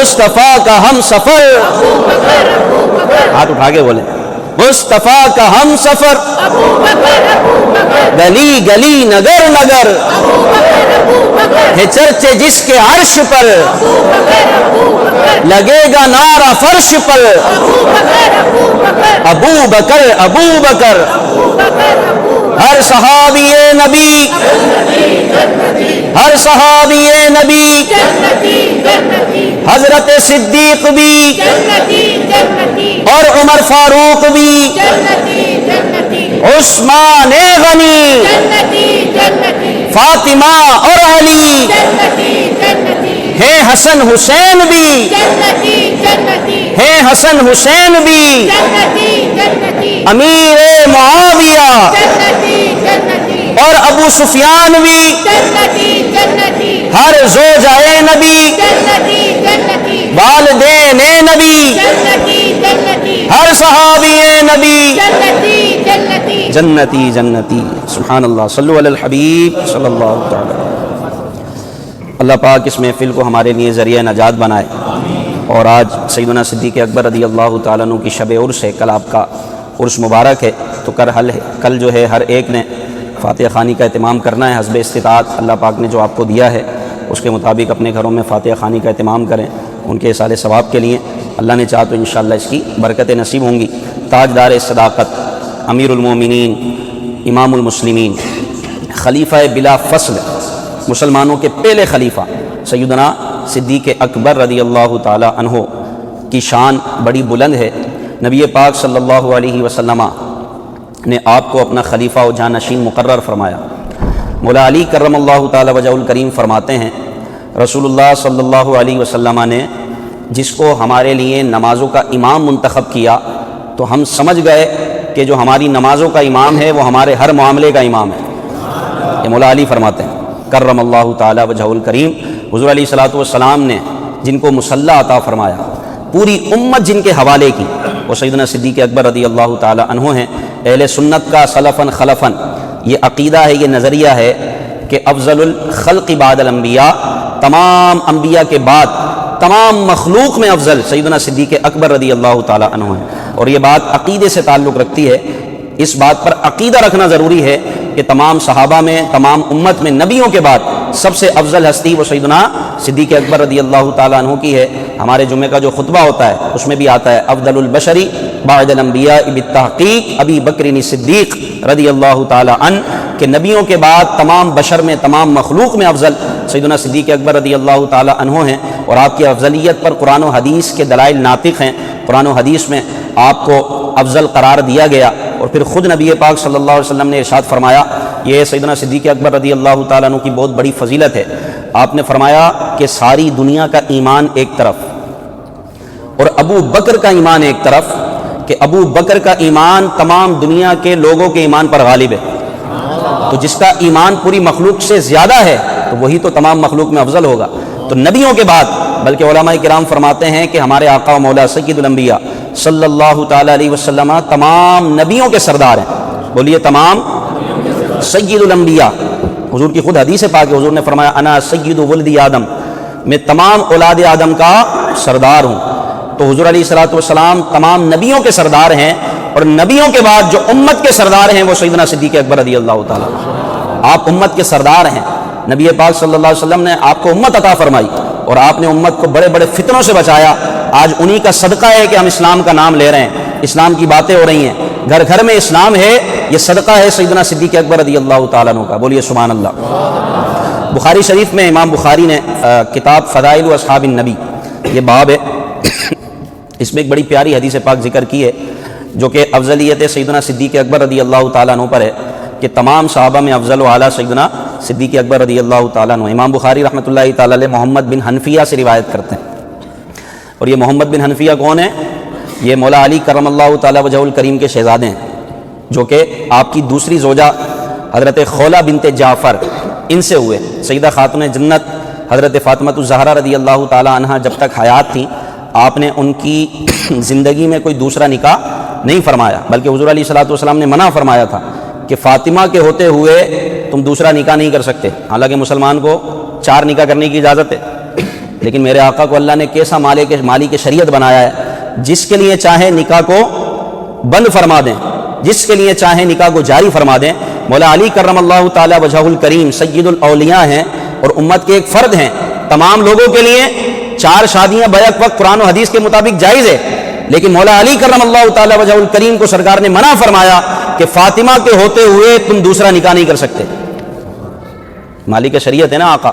مصطفیٰ کا ہم سفر، ہاتھ اٹھا کے بولے مصطفیٰ کا ہم سفر، گلی گلی نگر نگر ہے چرچے جس کے عرش پر، لگے گا نعرہ فرش پر، ابو بکر ابو بکر، ہر صحابی نبی، ہر صحابی نبی، حضرت صدیق بھی اور عمر فاروق بھی، عثمان غنی، فاطمہ اور علی، ہے حسن حسین بھی، ہے حسن حسین بھی، امیر معاویہ اور ابو سفیان بھی، ہر زوجہ نبی، والدین نبی، ہر صحابی نبی، جنتی جنتی۔ سبحان اللہ، صلو علی الحبیب صلی اللہ تعالی۔ اللہ پاک اس محفل کو ہمارے لیے ذریعہ نجات بنائے، اور آج سیدنا صدیق اکبر رضی اللہ تعالیٰ عنہ کی شب عرس ہے، کل آپ کا عرس مبارک ہے، تو کل جو ہے ہر ایک نے فاتحہ خوانی کا اہتمام کرنا ہے حسب استطاعت۔ اللہ پاک نے جو آپ کو دیا ہے اس کے مطابق اپنے گھروں میں فاتحہ خوانی کا اہتمام کریں، ان کے اصال ثواب کے لیے۔ اللہ نے چاہا تو انشاءاللہ اس کی برکتیں نصیب ہوں گی۔ تاجدار صداقت، امیر المومنین، امام المسلمین، خلیفہ بلا فصل، مسلمانوں کے پہلے خلیفہ سیدنا صدیق اکبر رضی اللہ تعالی عنہ کی شان بڑی بلند ہے۔ نبی پاک صلی اللہ علیہ وسلم نے آپ کو اپنا خلیفہ و جانشین مقرر فرمایا۔ مولا علی کرم اللہ تعالی وجہ الکریم فرماتے ہیں، رسول اللہ صلی اللہ علیہ وسلم نے جس کو ہمارے لیے نمازوں کا امام منتخب کیا تو ہم سمجھ گئے کہ جو ہماری نمازوں کا امام ہے وہ ہمارے ہر معاملے کا امام ہے۔ یہ مولا علی فرماتے ہیں کرم اللہ تعالی وجہ الکریم۔ حضور علیہ الصلوۃ والسلام نے جن کو مصلی عطا فرمایا، پوری امت جن کے حوالے کی، وہ سیدنا صدیق اکبر رضی اللہ تعالی عنہ ہیں۔ اہل سنت کا سلفاً خلفاً یہ عقیدہ ہے، یہ نظریہ ہے کہ افضل الخلق بعد الانبیاء، تمام انبیاء کے بعد تمام مخلوق میں افضل سیدنا صدیق اکبر رضی اللہ تعالی عنہ ہیں۔ اور یہ بات عقیدے سے تعلق رکھتی ہے، اس بات پر عقیدہ رکھنا ضروری ہے کہ تمام صحابہ میں، تمام امت میں، نبیوں کے بعد سب سے افضل ہستی وہ سیدنا صدیق اکبر رضی اللہ تعالیٰ عنہ کی ہے۔ ہمارے جمعے کا جو خطبہ ہوتا ہے اس میں بھی آتا ہے افضل البشری بعد الانبیاء بالتحقیق ابی بکر صدیق رضی اللہ تعالیٰ عنہ، کہ نبیوں کے بعد تمام بشر میں، تمام مخلوق میں افضل سیدنا صدیق اکبر رضی اللہ تعالیٰ عنہ ہیں۔ اور آپ کی افضلیت پر قرآن و حدیث کے دلائل ناطق ہیں، قرآن و حدیث میں آپ کو افضل قرار دیا گیا۔ اور پھر خود نبی پاک صلی اللہ علیہ وسلم نے ارشاد فرمایا، یہ سیدنا صدیق اکبر رضی اللہ تعالیٰ عنہ کی بہت بڑی فضیلت ہے۔ آپ نے فرمایا کہ ساری دنیا کا ایمان ایک طرف اور ابو بکر کا ایمان ایک طرف، کہ ابو بکر کا ایمان تمام دنیا کے لوگوں کے ایمان پر غالب ہے، تو جس کا ایمان پوری مخلوق سے زیادہ ہے تو وہی تو تمام مخلوق میں افضل ہوگا۔ تو نبیوں کے بعد، بلکہ علماء کرام فرماتے ہیں کہ ہمارے آقا و مولا سید الانبیاء صلی اللہ تعالیٰ علیہ وسلم تمام نبیوں کے سردار ہیں۔ بولیے تمام سید الانبیاء۔ حضور کی خود حدیث پاک ہے، حضور نے فرمایا انا سید ولد آدم، میں تمام اولاد آدم کا سردار ہوں۔ تو حضور علیہ الصلوۃ والسلام تمام نبیوں کے سردار ہیں، اور نبیوں کے بعد جو امت کے سردار ہیں وہ سیدنا صدیق اکبر رضی اللہ تعالیٰ۔ آپ امت کے سردار ہیں، نبی پاک صلی اللہ علیہ وسلم نے آپ کو امت عطا فرمائی، اور آپ نے امت کو بڑے بڑے فتنوں سے بچایا۔ آج انہی کا صدقہ ہے کہ ہم اسلام کا نام لے رہے ہیں، اسلام کی باتیں ہو رہی ہیں، گھر گھر میں اسلام ہے، یہ صدقہ ہے سیدنا صدیق اکبر رضی اللہ تعالیٰ عنہ کا۔ بولیے سبحان اللہ۔ بخاری شریف میں امام بخاری نے کتاب فضائل اصحاب النبی، یہ باب ہے، اس میں ایک بڑی پیاری حدیث پاک ذکر کی ہے جو کہ افضلیت سیدنا صدیق اکبر رضی اللہ تعالیٰ عنہ پر ہے، کہ تمام صحابہ میں افضل و اعلیٰ سیدنا صدیق اکبر رضی اللہ تعالیٰ عنہ۔ امام بخاری رحمۃ اللہ تعالیٰ علیہ محمد بن حنفیہ سے روایت کرتے ہیں، اور یہ محمد بن حنفیہ کون ہے؟ یہ مولا علی کرم اللہ تعالیٰ وجہ الکریم کے شہزادے ہیں، جو کہ آپ کی دوسری زوجہ حضرت خولہ بنت جعفر ان سے ہوئے۔ سیدہ خاتون جنت حضرت فاطمہ الزہرا رضی اللہ تعالیٰ عنہ جب تک حیات تھیں، آپ نے ان کی زندگی میں کوئی دوسرا نکاح نہیں فرمایا، بلکہ حضور علیہ الصلوۃ والسلام نے منع فرمایا تھا کہ فاطمہ کے ہوتے ہوئے تم دوسرا نکاح نہیں کر سکتے، حالانکہ مسلمان کو 4 نکاح کرنے کی اجازت ہے، لیکن میرے آقا کو اللہ نے کیسا مالی کے شریعت بنایا ہے، جس کے لیے چاہے نکاح کو بند فرما دیں، جس کے لیے چاہے نکاح کو جاری فرما دیں۔ مولا علی کرم اللہ تعالی وجہہ الکریم سید الاولیاء ہیں اور امت کے ایک فرد ہیں، تمام لوگوں کے لیے 4 شادیاں بیک وقت قرآن و حدیث کے مطابق جائز ہے، لیکن مولا علی کرم اللہ تعالی وجہہ الکریم کو سرکار نے منع فرمایا کہ فاطمہ کے ہوتے ہوئے تم دوسرا نکاح نہیں کر سکتے۔ مالک شریعت ہے نا آقا،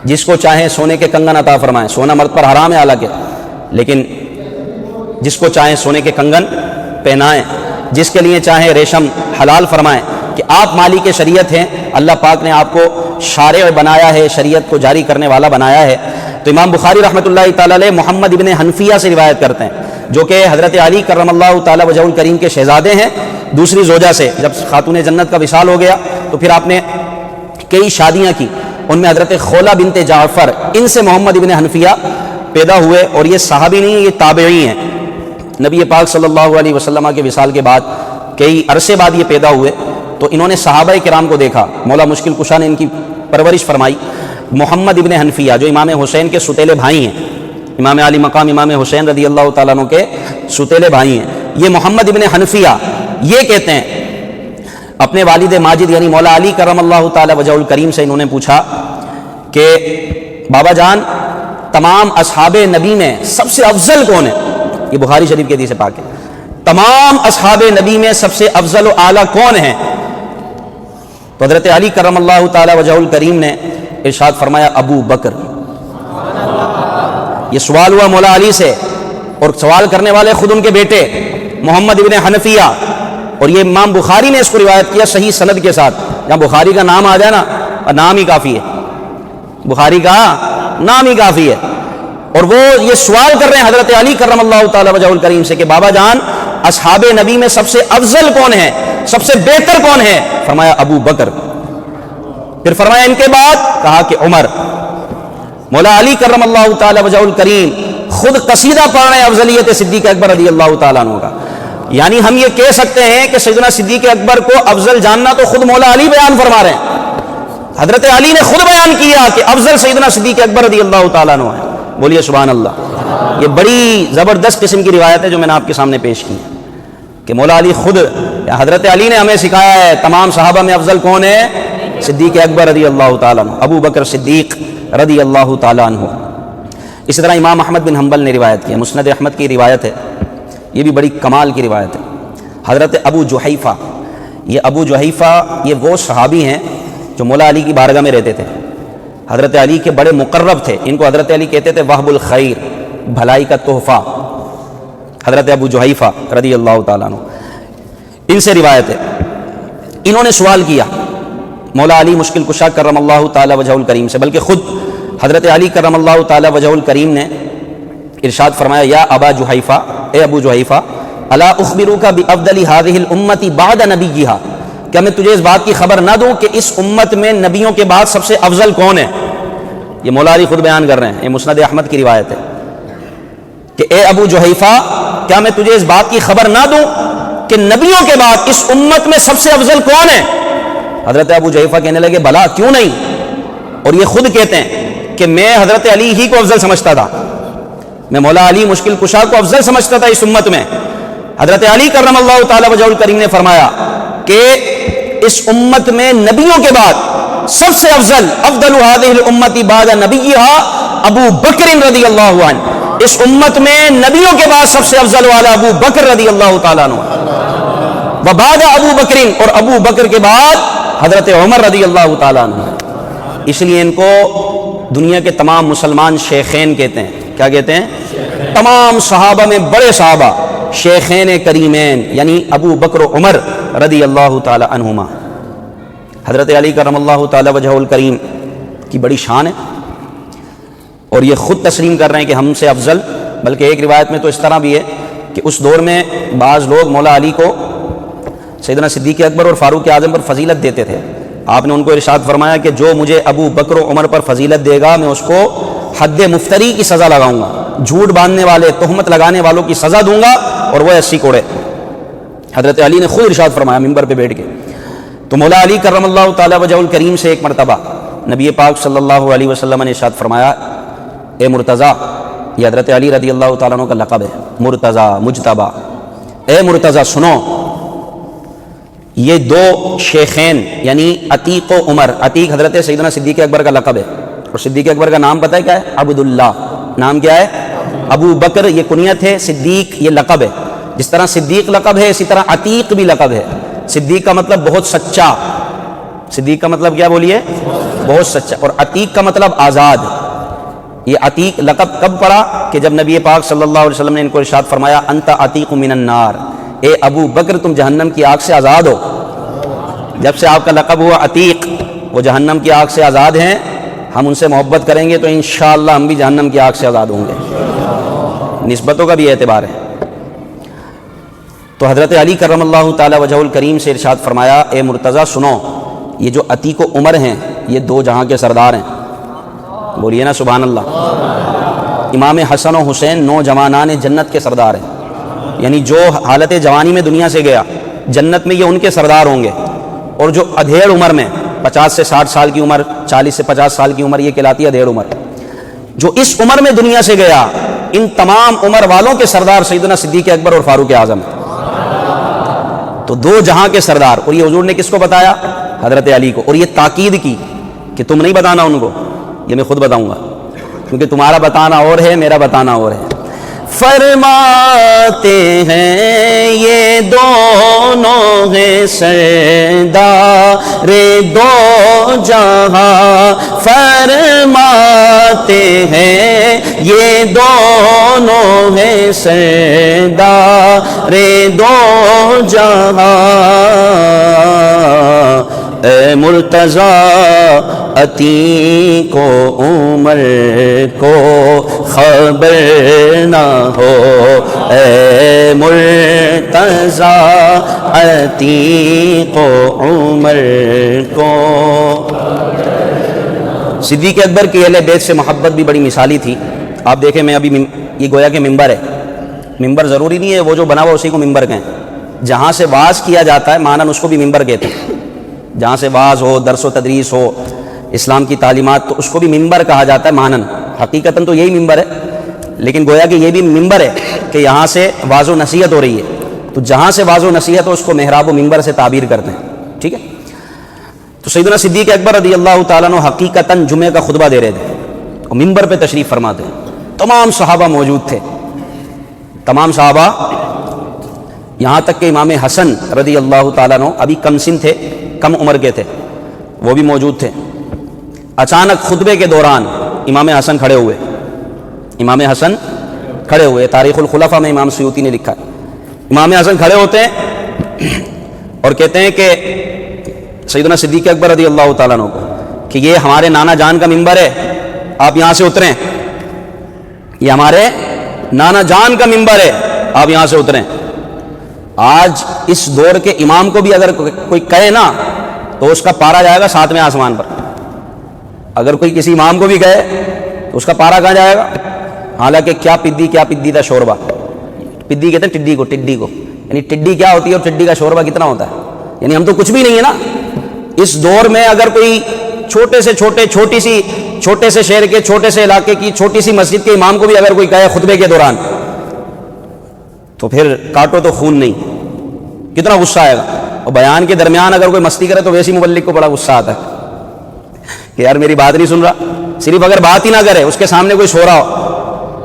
جس کو چاہے سونے کے کنگن عطا فرمائیں، سونا مرد پر حرام ہے حالانکہ، لیکن جس کو چاہے سونے کے کنگن پہنائیں، جس کے لیے چاہے ریشم حلال فرمائیں، کہ آپ مالک شریعت ہیں، اللہ پاک نے آپ کو شارع بنایا ہے، شریعت کو جاری کرنے والا بنایا ہے۔ تو امام بخاری رحمۃ اللہ تعالی علیہ محمد ابن حنفیہ سے روایت کرتے ہیں، جو کہ حضرت علی کرم اللہ تعالی وجہہ الکریم کے شہزادے ہیں، دوسری زوجہ سے جب خاتون جنت کا وصال ہو گیا تو پھر آپ نے کئی شادیاں کی، ان میں حضرت خولہ بنت جعفر، ان سے محمد ابن حنفیہ پیدا ہوئے، اور یہ صحابی نہیں، یہ تابعی ہیں۔ نبی پاک صلی اللہ علیہ وسلم کے وصال کے بعد کئی عرصے بعد یہ پیدا ہوئے، تو انہوں نے صحابہ کرام کو دیکھا، مولا مشکل کشا نے ان کی پرورش فرمائی۔ محمد ابن حنفیہ جو امام حسین کے ستیلے بھائی ہیں، امام علی مقام امام حسین رضی اللہ تعالیٰ عنہ کے ستیلے بھائی ہیں، یہ محمد ابن حنفیہ یہ کہتے ہیں اپنے والد ماجد یعنی مولا علی کرم اللہ تعالی وجہہ الکریم سے، انہوں نے پوچھا کہ بابا جان تمام اصحاب نبی میں سب سے افضل کون ہے؟ یہ بخاری شریف کی حدیث پاک ہے، تمام اصحاب نبی میں سب سے افضل و اعلیٰ کون ہے؟ تو حضرت علی کرم اللہ تعالی وجہہ الکریم نے ارشاد فرمایا ابو بکر۔ یہ سوال ہوا مولا علی سے، اور سوال کرنے والے خود ان کے بیٹے محمد ابن حنفیہ، اور یہ امام بخاری نے اس کو روایت کیا صحیح سند کے ساتھ، جہاں بخاری کا نام آ جائے نا، نام ہی کافی ہے، بخاری کا نام ہی کافی ہے۔ اور وہ یہ سوال کر رہے ہیں حضرت علی کرم اللہ تعالی وجہہ الکریم سے کہ بابا جان اصحاب نبی میں سب سے افضل کون ہے، سب سے بہتر کون ہے؟ فرمایا ابو بکر۔ پھر فرمایا ان کے بعد؟ کہا کہ عمر۔ مولا علی کرم اللہ تعالی وجہہ الکریم خود قصیدہ پڑھ رہے ہیں افضلیت صدیق اکبر رضی اللہ تعالیٰ عنہ کا، یعنی ہم یہ کہہ سکتے ہیں کہ سیدنا صدیق اکبر کو افضل جاننا تو خود مولا علی بیان فرما رہے ہیں، حضرت علی نے خود بیان کیا کہ افضل سیدنا صدیق اکبر رضی اللہ تعالیٰ عنہ ہے۔ بولیے سبحان اللہ۔ یہ بڑی زبردست قسم کی روایت ہے جو میں نے آپ کے سامنے پیش کی ہے کہ مولا علی خود، حضرت علی نے ہمیں سکھایا ہے تمام صحابہ میں افضل کون ہے؟ صدیق اکبر رضی اللہ تعالیٰ عنہ، ابو بکر صدیق رضی اللہ تعالیٰ عنہ۔ اسی طرح امام احمد بن حنبل نے روایت کی، مسند احمد کی روایت ہے، یہ بھی بڑی کمال کی روایت ہے۔ حضرت ابو جحیفہ، یہ ابو جحیفہ یہ وہ صحابی ہیں جو مولا علی کی بارگاہ میں رہتے تھے، حضرت علی کے بڑے مقرب تھے، ان کو حضرت علی کہتے تھے وہب الخیر، بھلائی کا تحفہ، حضرت ابو جحیفہ رضی اللہ تعالیٰ عنہ۔ ان سے روایت ہے، انہوں نے سوال کیا مولا علی مشکل کشا کرم اللہ تعالی وجہہ الکریم سے، بلکہ خود حضرت علی کرم اللہ تعالی وجہہ الکریم نے ارشاد فرمایا یا ابا جحیفہ، اے ابو جحیفہ، الا اخبروک بافضل هذه الامه بعد نبیها، کیا میں تجھے اس بات کی خبر نہ دوں کہ اس امت میں نبیوں کے بعد سب سے افضل کون ہے؟ یہ مولا علی خود بیان کر رہے ہیں، یہ مسند احمد کی روایت ہے کہ اے ابو جحیفہ کیا میں تجھے اس بات کی خبر نہ دوں کہ نبیوں کے بعد اس امت میں سب سے افضل کون ہے؟ حضرت ابو جحیفہ کہنے لگے بلا کیوں نہیں، اور یہ خود کہتے ہیں کہ میں حضرت علی ہی کو افضل سمجھتا تھا، میں مولا علی مشکل کشا کو افضل سمجھتا تھا اس امت میں۔ حضرت علی کرم اللہ تعالی وجہہ الکریم نے فرمایا کہ اس امت میں نبیوں کے بعد سب سے افضل افضل هذه الامه بعد نبیها ابو بکر رضی اللہ عنہ، اس امت میں نبیوں کے بعد سب سے افضل والا ابو بکر رضی اللہ تعالیٰ عنہ، وبعد ابو بکر، اور ابو بکر کے بعد حضرت عمر رضی اللہ تعالیٰ عنہ۔ اس لیے ان کو دنیا کے تمام مسلمان شیخین کہتے ہیں۔ کیا کہتے ہیں؟ تمام صحابہ میں بڑے صحابہ شیخین کریمین یعنی ابو بکر و عمر رضی اللہ تعالی عنہما۔ حضرت علی کرم اللہ تعالی وجہہ الکریم کی بڑی شان ہے، اور یہ خود تسلیم کر رہے ہیں کہ ہم سے افضل، بلکہ ایک روایت میں تو اس طرح بھی ہے کہ اس دور میں بعض لوگ مولا علی کو سیدنا صدیق اکبر اور فاروق اعظم پر فضیلت دیتے تھے، آپ نے ان کو ارشاد فرمایا کہ جو مجھے ابو بکر و عمر پر فضیلت دے گا میں اس کو حد مفتری کی سزا لگاؤں گا، جھوٹ باندھنے والے تہمت لگانے والوں کی سزا دوں گا، اور وہ 80 کوڑے۔ حضرت علی نے خود ارشاد فرمایا منبر پہ بیٹھ کے۔ تو مولا علی کرم اللہ تعالی وجہہ الکریم سے ایک مرتبہ نبی پاک صلی اللہ علیہ وسلم نے ارشاد فرمایا اے مرتضیٰ، یہ حضرت علی رضی اللہ تعالیٰ عنہ کا لقب ہے، مرتضیٰ مجتبیٰ، اے مرتضیٰ سنو، یہ دو شیخین یعنی عتیق و عمر، عتیق حضرت سیدنا صدیق اکبر کا لقب ہے، اور صدیق اکبر کا نام پتہ ہے کیا ہے؟ عبداللہ، نام کیا ہے؟ ابو بکر یہ کنیت ہے، صدیق یہ لقب ہے۔ جس طرح صدیق لقب ہے اسی طرح عتیق بھی لقب ہے۔ صدیق کا مطلب بہت سچا، صدیق کا مطلب کیا بولیے؟ بہت سچا، اور عتیق کا مطلب آزاد۔ یہ عتیق لقب کب پڑا؟ کہ جب نبی پاک صلی اللہ علیہ وسلم نے ان کو ارشاد فرمایا انت عتیق من النار، اے ابو بکر تم جہنم کی آگ سے آزاد ہو۔ جب سے آپ کا لقب ہوا عتیق، وہ جہنم کی آگ سے آزاد ہیں، ہم ان سے محبت کریں گے تو انشاءاللہ ہم بھی جہنم کی آگ سے آزاد ہوں گے۔ نسبتوں کا بھی اعتبار ہے۔ تو حضرت علی کرم اللہ تعالی وجہ الکریم سے ارشاد فرمایا اے مرتضیٰ سنو، یہ جو عتیق و عمر ہیں یہ دو جہاں کے سردار ہیں، بولیے نا سبحان اللہ۔ امام حسن و حسین نوجوانان جنت کے سردار ہیں، یعنی جو حالت جوانی میں دنیا سے گیا جنت میں یہ ان کے سردار ہوں گے، اور جو ادھیڑ عمر میں 50 سے 60 سال کی عمر، 40 سے 50 سال کی عمر، یہ کہلاتی ہے ادھیڑ عمر۔ جو اس عمر میں دنیا سے گیا ان تمام عمر والوں کے سردار سیدنا صدیق اکبر اور فاروق اعظم ہیں۔ تو دو جہاں کے سردار، اور یہ حضور نے کس کو بتایا؟ حضرت علی کو، اور یہ تاکید کی کہ تم نہیں بتانا ان کو، یہ میں خود بتاؤں گا، کیونکہ تمہارا بتانا اور ہے، میرا بتانا اور ہے۔ فرماتے ہیں یہ دونوں ہیں سردار دو جہاں، فرماتے ہیں یہ دونوں ہیں سردار دو جہاں، اے مرتضیٰ عتیق و عمر کو خبر نہ ہو، اے مرتضیٰ عتیق و عمر کو۔ صدیق اکبر کی اہل بیت سے محبت بھی بڑی مثالی تھی۔ آپ دیکھیں میں ابھی یہ گویا کہ ممبر ہے، ممبر ضروری نہیں ہے وہ جو بنا ہوا اسی کو ممبر کہیں، جہاں سے واعظ کیا جاتا ہے مانن اس کو بھی ممبر کہتے ہیں، جہاں سے واعظ ہو، درس و تدریس ہو، اسلام کی تعلیمات، تو اس کو بھی ممبر کہا جاتا ہے مانن۔ حقیقتاً تو یہی ممبر ہے، لیکن گویا کہ یہ بھی ممبر ہے کہ یہاں سے واعظ و نصیحت ہو رہی ہے، تو جہاں سے واعظ و نصیحت ہو اس کو محراب و ممبر سے تعبیر کرتے ہیں، ٹھیک ہے۔ تو سیدنا صدیق اکبر رضی اللہ تعالیٰ عنہ حقیقتاً جمعہ کا خطبہ دے رہے تھے اور ممبر پہ تشریف فرماتے ہیں، تمام صحابہ موجود تھے، تمام صحابہ، یہاں تک کہ امام حسن رضی اللہ تعالیٰ عنہ ابھی کم سن تھے، کم عمر کے تھے، وہ بھی موجود تھے۔ اچانک خطبے کے دوران امام حسن کھڑے ہوئے، امام حسن کھڑے ہوئے، تاریخ الخلفاء میں امام سیوطی نے لکھا ہے۔ امام حسن کھڑے ہوتے ہیں اور کہتے ہیں کہ سیدنا صدیق اکبر رضی اللہ تعالیٰ عنہ کو کہ یہ ہمارے نانا جان کا ممبر ہے، آپ یہاں سے اتریں، یہ ہمارے نانا جان کا ممبر ہے، آپ یہاں سے اتریں۔ آج اس دور کے امام کو بھی اگر کوئی کہے نا تو اس کا پارا جائے گا 7ویں آسمان پر۔ اگر کوئی کسی امام کو بھی کہے تو اس کا پارا کہاں جائے گا؟ حالانکہ کیا پدی تھا شوربہ، پدی کہتے ہیں ٹڈی کو، ٹڈی کو، یعنی ٹڈی کیا ہوتی ہے اور ٹڈی کا شوربہ کتنا ہوتا ہے، یعنی ہم تو کچھ بھی نہیں ہے نا۔ اس دور میں اگر کوئی چھوٹے سے شہر کے چھوٹے سے علاقے کی چھوٹی سی مسجد کے امام کو بھی اگر کوئی کہے خطبے کے دوران تو پھر کاٹو تو خون نہیں، کتنا غصہ آئے گا۔ اور بیان کے درمیان اگر کوئی مستی کرے تو ویسی مبلغ کو بڑا غصہ آتا ہے کہ یار میری بات نہیں سن رہا، صرف اگر بات ہی نہ کرے، اس کے سامنے کوئی سو رہا ہو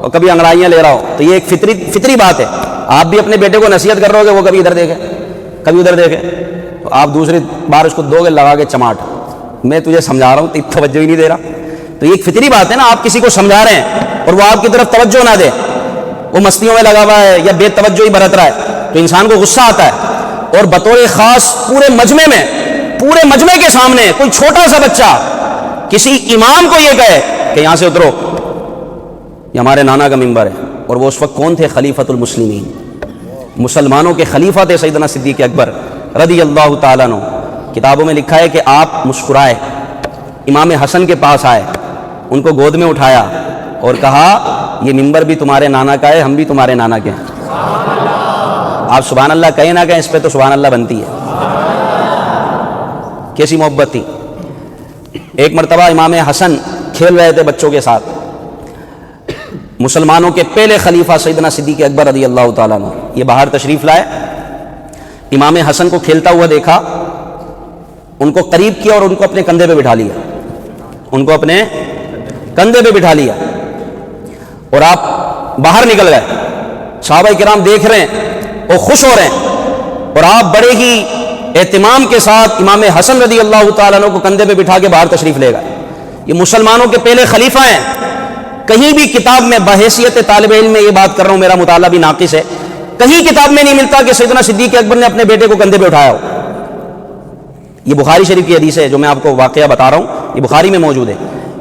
اور کبھی انگڑائیاں لے رہا ہو، تو یہ ایک فطری بات ہے۔ آپ بھی اپنے بیٹے کو نصیحت کر رہے ہو کہ وہ کبھی ادھر دیکھے کبھی ادھر دیکھے، تو آپ دوسری بار اس کو دو گے لگا کے چماٹ، میں تجھے سمجھا رہا ہوں تو توجہ ہی نہیں دے رہا۔ تو یہ ایک فطری بات ہے نا، آپ کسی کو سمجھا رہے ہیں اور وہ آپ کی طرف توجہ نہ دے، وہ مستیوں میں لگا ہوا ہے یا بے توجہ ہی برت رہا ہے، تو انسان کو غصہ آتا ہے۔ اور بطور خاص پورے مجمع کے سامنے کوئی چھوٹا سا بچہ کسی امام کو یہ کہے کہ یہاں سے اترو، یہ ہمارے نانا کا ممبر ہے۔ اور وہ اس وقت کون تھے؟ خلیفۃ المسلمین، مسلمانوں کے خلیفہ تھے سیدنا صدیق اکبر رضی اللہ تعالیٰ عنہ۔ کتابوں میں لکھا ہے کہ آپ مسکرائے، امام حسن کے پاس آئے، ان کو گود میں اٹھایا اور کہا یہ ممبر بھی تمہارے نانا کا ہے، ہم بھی تمہارے نانا کے ہیں۔ آپ سبحان اللہ کہیں نہ کہیں، اس پہ تو سبحان اللہ بنتی ہے۔ کیسی محبت تھی۔ ایک مرتبہ امام حسن کھیل رہے تھے بچوں کے ساتھ، مسلمانوں کے پہلے خلیفہ سیدنا صدیق اکبر رضی اللہ تعالیٰ عنہ یہ باہر تشریف لائے، امام حسن کو کھیلتا ہوا دیکھا، ان کو قریب کیا اور ان کو اپنے کندھے پہ بٹھا لیا، ان کو اپنے کندھے پہ بٹھا لیا اور آپ باہر نکل گئے۔ صحابہ کرام دیکھ رہے ہیں اور خوش ہو رہے ہیں، اور آپ بڑے ہی اہتمام کے ساتھ امام حسن رضی اللہ تعالیٰ عنہ کو کندھے پہ بٹھا کے باہر تشریف لے گئے۔ یہ مسلمانوں کے پہلے خلیفہ ہیں۔ کہیں بھی کتاب میں بحیثیت طالب علم میں یہ بات کر رہا ہوں، میرا مطالعہ بھی ناقص ہے، کہیں کتاب میں نہیں ملتا کہ سیدنا صدیق اکبر نے اپنے بیٹے کو کندھے پہ اٹھایا ہو۔ یہ بخاری شریف کی حدیث ہے جو میں آپ کو واقعہ بتا رہا ہوں، یہ بخاری میں موجود ہے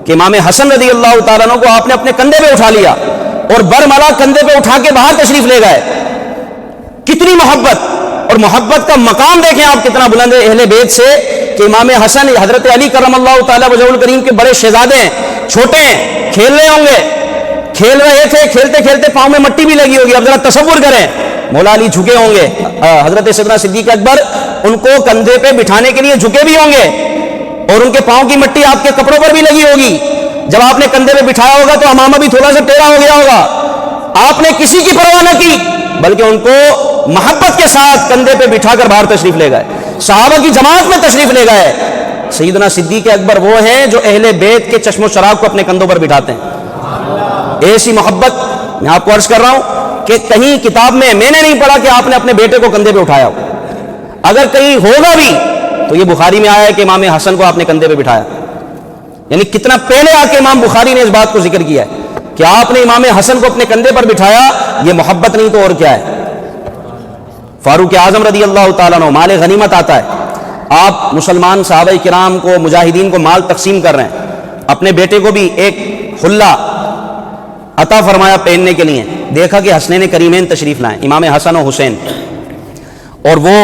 کہ امام حسن رضی اللہ تعالیٰ عنہ کو آپ نے اپنے کندھے پہ اٹھا لیا اور برملا کندھے پہ اٹھا کے باہر تشریف لے گئے۔ کتنی محبت، اور محبت کا مقام دیکھیں آپ کتنا بلند ہے اہل بیت سے، کہ امام حسن حضرت علی کرم اللہ تعالیٰ وجہہ الکریم کے بڑے شہزادے ہیں، چھوٹے ہیں، کھیل رہے ہوں گے، کھیل رہے تھے، کھیلتے کھیلتے پاؤں میں مٹی بھی لگی ہوگی۔ اب ذرا تصور کریں، مولا علی جھکے ہوں گے، حضرت سیدنا صدیق اکبر ان کو کندھے پہ بٹھانے کے لیے جھکے بھی ہوں گے، اور ان کے پاؤں کی مٹی آپ کے کپڑوں پر بھی لگی ہوگی۔ جب آپ نے کندھے پہ بٹھایا ہوگا تو امامہ بھی تھوڑا سا ٹیڑھا ہو گیا ہوگا۔ آپ نے کسی کی پرواہ نہ کی، بلکہ ان کو محبت کے ساتھ کندھے پہ بٹھا کر باہر تشریف لے گئے، صحابہ کی جماعت میں تشریف لے گئے۔ سیدنا صدیق اکبر وہ ہیں جو اہل بیت کے چشم و چراغ کو اپنے کندھوں پر بٹھاتے ہیں۔ ایسی محبت میں آپ کو عرض کر رہا ہوں کہ کہیں کتاب میں نے نہیں پڑھا کہ آپ نے اپنے بیٹے کو کندھے پہ اٹھایا ہو، اگر کہیں ہوگا بھی تو یہ بخاری میں آیا ہے کہ امام حسن کو آپ نے کندھے پہ بٹھایا، یعنی کتنا پہلے آ کے امام بخاری نے اس بات کو ذکر کیا ہے کہ آپ نے امام حسن کو اپنے کندھے پر بٹھایا۔ یہ محبت نہیں تو اور کیا ہے۔ فاروق اعظم رضی اللہ تعالیٰ عنہ، مال غنیمت آتا ہے، آپ مسلمان صحابہ کرام کو، مجاہدین کو مال تقسیم کر رہے ہیں، اپنے بیٹے کو بھی ایک حلہ عطا فرمایا پہننے کے لیے، دیکھا کہ حسنین کریمین تشریف لائیں، امام حسن و حسین، اور وہ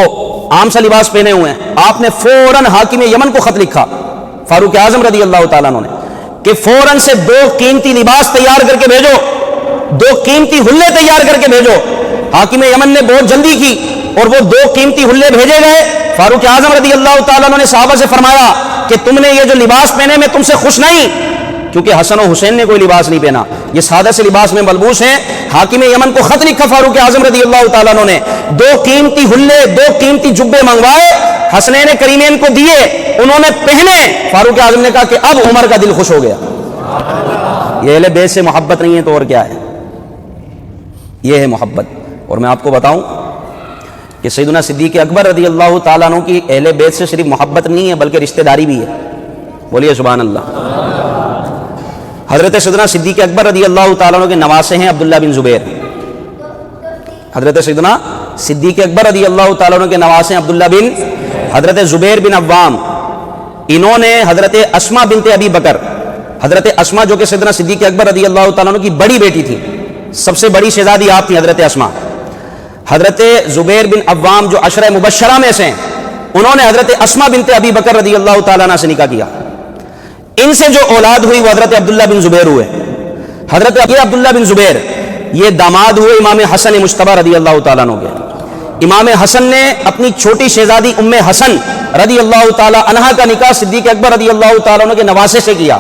عام سا لباس پہنے ہوئے ہیں۔ آپ نے فوراً حاکم یمن کو خط لکھا، فاروق اعظم رضی اللہ تعالیٰ عنہ نے، کہ فوراً سے 2 قیمتی لباس تیار کر کے بھیجو، 2 قیمتی حلے تیار کر کے بھیجو۔ حاکم یمن نے بہت جلدی کی اور وہ 2 قیمتی حلے بھیجے گئے۔ فاروق اعظم رضی اللہ تعالیٰ عنہ نے صحابہ سے فرمایا کہ تم نے یہ جو لباس پہنے میں تم سے خوش نہیں، کیونکہ حسن و حسین نے کوئی لباس نہیں پہنا، یہ سادہ سے لباس میں ملبوس ہیں۔ حاکم یمن کو خط لکھا فاروق اعظم رضی اللہ تعالیٰ عنہ نے، 2 قیمتی حلے، 2 قیمتی جبے منگوائے، حسنین کریمین کو دیے، انہوں نے پہنے۔ فاروق اعظم نے کہا کہ اب عمر کا دل خوش ہو گیا۔ یہ اہل بیت سے محبت نہیں ہے تو اور کیا ہے، یہ ہے محبت۔ اور میں آپ کو بتاؤں کہ سیدنا صدیق اکبر رضی اللہ تعالیٰ عنہ کی اہل بیت سے صرف محبت نہیں ہے بلکہ رشتہ داری بھی ہے، بولیے سبحان اللہ۔ حضرت سیدنا صدیق اکبر رضی اللہ تعالیٰ عنہ کے نواسے ہیں عبداللہ بن زبیر۔ حضرت سیدنا صدیق اکبر رضی اللہ تعالیٰ عنہ کے نواسے ہیں عبداللہ بن حضرت زبیر بن عوام، انہوں نے حضرت اسما بنت ابی بکر، حضرت اسما جو کہ سیدنا صدیق اکبر رضی اللہ تعالیٰ عنہ کی بڑی بیٹی تھی، سب سے بڑی شہزادی آپ تھیں حضرت اسما، حضرت زبیر بن عوام جو عشرہ مبشرہ میں سے ہیں، انہوں نے حضرت اسما بنت ابی بکر رضی اللہ تعالیٰ عنہ سے نکاح کیا۔ ان سے جو اولاد ہوئی وہ حضرت عبداللہ بن زبیر ہوئے۔ حضرت عبداللہ بن زبیر یہ داماد ہوئے امام حسن مجتبی رضی اللہ تعالیٰ عنہ کے۔ امام حسن نے اپنی چھوٹی شہزادی ام حسن رضی اللہ تعالیٰ عنہا کا نکاح صدیق اکبر رضی اللہ تعالیٰ عنہ کے نواسے سے کیا،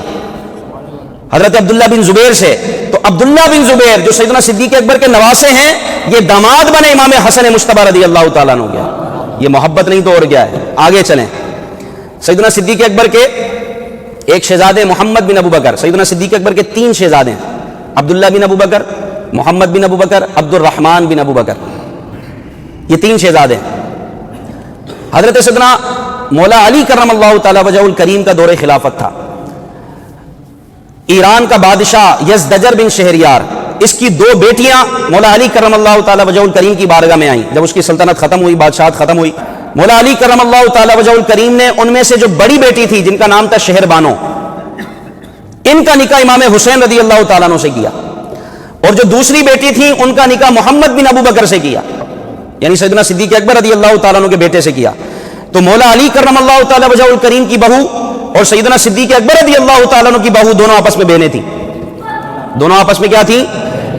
حضرت عبداللہ بن زبیر سے۔ تو عبداللہ بن زبیر جو سیدنا صدیق اکبر کے نواسے ہیں، یہ داماد بنے امام حسن مجتبی رضی اللہ تعالیٰ عنہ کے۔ یہ محبت نہیں تو اور کیا ہے۔ آگے چلیں، سیدنا صدیق اکبر کے ایک شہزادے محمد بن ابو بکر، سیدنا صدیق اکبر کے 3 شہزادے ہیں، عبداللہ بن ابو بکر، محمد بن ابو بکر، عبد الرحمن بن ابو بکر، یہ 3 شہزادے ہیں۔ حضرت سیدنا مولا علی کرم اللہ تعالی وجہ الکریم کا دور خلافت تھا، ایران کا بادشاہ یزدجر بن شہریار، اس کی 2 بیٹیاں مولا علی کرم اللہ تعالی وجہ الکریم کی بارگاہ میں آئیں۔ جب اس کی سلطنت ختم ہوئی، بادشاہت ختم ہوئی، مولا علی کرم اللہ تعالی وجہ الکریم نے ان میں سے جو بڑی بیٹی تھی جن کا نام تھا شہر بانو، ان کا نکاح امام حسین رضی اللہ تعالیٰ عنہ سے کیا، اور جو دوسری بیٹی تھی ان کا نکاح محمد بن ابو بکر سے کیا، یعنی سیدنا صدیق اکبر رضی اللہ تعالیٰ عنہ کے بیٹے سے کیا۔ تو مولا علی کرم اللہ تعالی وجہ الکریم کی بہو اور سیدنا صدیق اکبر رضی اللہ تعالیٰ عنہ کی بہو دونوں آپس میں بہنیں تھیں۔ دونوں آپس میں کیا تھی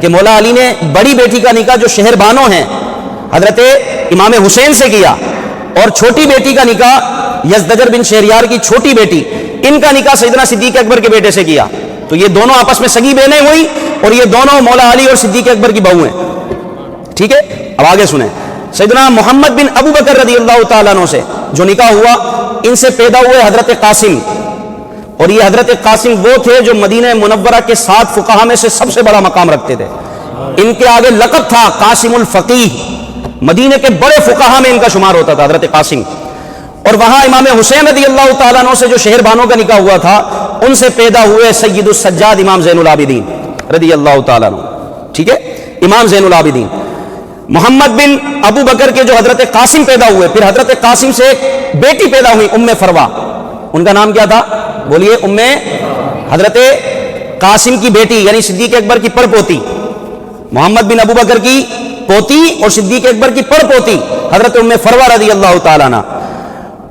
کہ مولا علی نے بڑی بیٹی کا نکاح جو شہر بانو ہیں حضرت امام حسین سے کیا، اور چھوٹی بیٹی کا نکاح یزدجر بن شہریار کی چھوٹی بیٹی، ان کا نکاح سیدنا صدیق اکبر کے بیٹے سے کیا۔ تو یہ دونوں آپس میں سگی بہنیں ہوئی اور یہ دونوں مولا علی اور صدیق اکبر کی بہو ہیں. ٹھیک ہے, اب آگے سنیں. سیدنا محمد بن ابو بکر رضی اللہ تعالیٰ عنہ سے جو نکاح ہوا, ان سے پیدا ہوئے حضرت قاسم, اور یہ حضرت قاسم وہ تھے جو مدینہ منورہ کے 7 فقہا میں سے سب سے بڑا مقام رکھتے تھے. ان کے آگے لقب تھا قاسم الفقیہ, مدینہ کے بڑے فقہا میں ان کا شمار ہوتا تھا حضرت قاسم. اور وہاں امام حسین رضی اللہ تعالیٰ عنہ سے جو شہر بانوں کا نکاح ہوا تھا, ان سے پیدا ہوئے سید السجاد امام زین العابدین رضی اللہ تعالیٰ عنہ. ٹھیک ہے, امام زین العابدین. محمد بن ابو بکر کے جو حضرت قاسم پیدا ہوئے, پھر حضرت قاسم سے ایک بیٹی پیدا ہوئی ام فروا. ان کا نام کیا تھا؟ بولیے. ام, حضرت قاسم کی بیٹی یعنی صدیق اکبر کی پڑ پوتی, محمد بن ابو بکر کی پوتی اور صدیق اکبر کی پڑ پوتی حضرت ام فروا رضی اللہ تعالیٰ عنہ.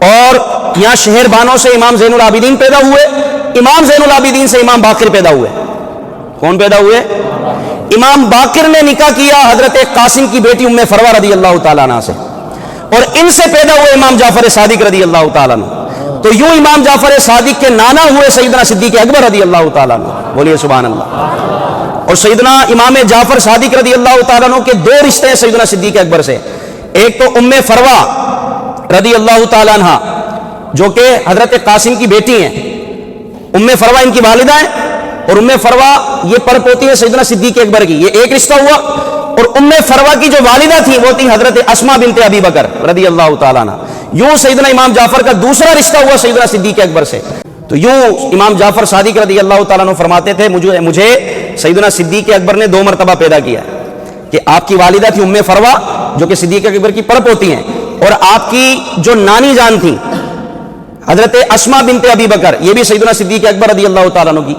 اور یہاں شہر بانوں سے امام زین العابدین پیدا ہوئے, امام زین العابدین سے امام باقر پیدا ہوئے. کون پیدا ہوئے؟ امام باقر نے نکاح کیا حضرت قاسم کی بیٹی ام فروا رضی اللہ تعالیٰ عنہ سے, اور ان سے پیدا ہوئے امام جعفر صادق رضی اللہ تعالیٰ عنہ. تو یوں امام جعفر صادق کے نانا ہوئے سیدنا صدیق اکبر رضی اللہ تعالیٰ عنہ. بولیے سبحان اللہ. اور سیدنا امام جعفر صادق رضی اللہ تعالیٰ عنہ کے 2 رشتے ہیں سیدنا صدیق اکبر سے. ایک تو ام فروا رضی اللہ تعالیٰ عنہ جو کہ حضرت قاسم کی بیٹی ہیں. ام فروا ان کی والدہ ہیں, اور ام فروا یہ پڑ پوتی ہے سیدنا صدیق اکبر کی. یہ ایک رشتہ ہوا. اور ام فروا کی جو والدہ تھی وہ تھی حضرت اسما بنت ابی بکر رضی اللہ تعالیٰ عنہ. یوں سیدنا امام جعفر کا دوسرا رشتہ ہوا سیدنا صدیق اکبر سے. تو یوں امام جعفر صادق رضی اللہ تعالیٰ عنہ فرماتے تھے مجھے سیدنا صدیق اکبر نے 2 مرتبہ پیدا کیا کہ آپ کی والدہ تھی ام فروا جو کہ صدیق اکبر کی پڑ پوتی ہیں, اور آپ کی جو نانی جان تھی حضرت اسما بنت ابی بکر, یہ بھی سیدنا صدیق اکبر رضی اللہ تعالیٰ عنہ کی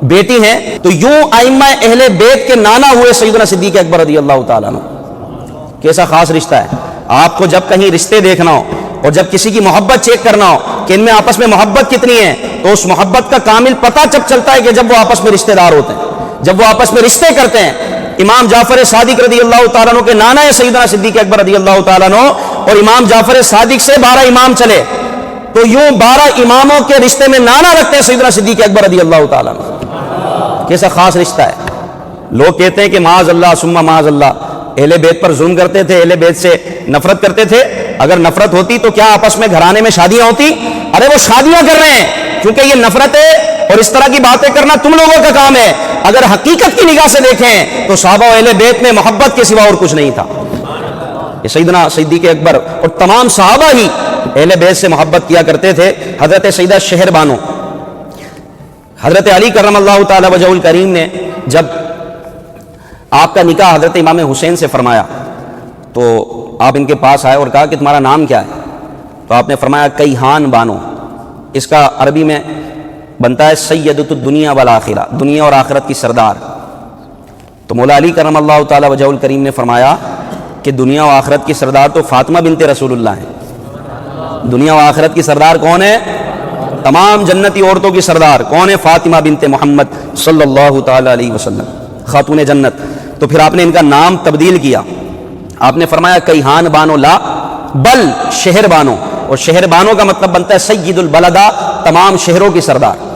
بیٹی ہیں. تو یوں ائمہ اہل بیت کے نانا ہوئے سیدنا صدیق اکبر رضی اللہ تعالیٰ عنہ. کیسا خاص رشتہ ہے. آپ کو جب کہیں رشتے دیکھنا ہو اور جب کسی کی محبت چیک کرنا ہو کہ ان میں آپس میں محبت کتنی ہے, تو اس محبت کا کامل پتہ جب چلتا ہے کہ جب وہ آپس میں رشتہ دار ہوتے ہیں, جب وہ آپس میں رشتے کرتے ہیں. امام جعفر صادق رضی اللہ تعالیٰ عنہ کے نانا ہے سیدنا صدیق اکبر رضی اللہ تعالیٰ عنہ, اور امام جعفر صادق سے 12 امام چلے, تو یوں 12 اماموں کے رشتے میں نانا رکھتے ہیں سیدنا صدیق اکبر رضی اللہ تعالیٰ عنہ. کیسا خاص رشتہ ہے. لوگ کہتے ہیں کہ معاذ اللہ ثم معاذ اللہ, اہل بیت پر ظلم کرتے تھے, اہل بیت سے نفرت کرتے تھے. اگر نفرت ہوتی تو کیا آپس میں گھرانے میں شادیاں ہوتی؟ ارے وہ شادیاں کر رہے ہیں کیونکہ یہ نفرت ہے اور اس طرح کی باتیں کرنا تم لوگوں کا کام ہے. اگر حقیقت کی نگاہ سے دیکھیں تو صحابہ و اہل بیت میں محبت کے سوا اور کچھ نہیں تھا. یہ سیدنا صدیق اکبر اور تمام صحابہ ہی اہل بیت سے محبت کیا کرتے تھے. حضرت سیدہ شہر بانو حضرت علی کرم اللہ تعالی وجہ الکریم نے جب آپ کا نکاح حضرت امام حسین سے فرمایا تو آپ ان کے پاس آئے اور کہا کہ تمہارا نام کیا ہے؟ تو آپ نے فرمایا کیہان بانو. اس کا عربی میں بنتا ہے سیدۃ الدنیا والآخرہ, دنیا اور آخرت کی سردار. تو مولا علی کرم اللہ تعالی وجہ الکریم نے فرمایا کہ دنیا و آخرت کی سردار تو فاطمہ بنت رسول اللہ ہیں. دنیا و آخرت کی سردار کون ہے؟ تمام جنتی عورتوں کی سردار کون ہے؟ فاطمہ بنت محمد صلی اللہ تعالی علیہ وسلم, خاتون جنت. تو پھر آپ نے ان کا نام تبدیل کیا. آپ نے فرمایا کیہان بانو لا بل شہر بانو, اور شہر بانو کا مطلب بنتا ہے سید البلدہ, تمام شہروں کی سردار,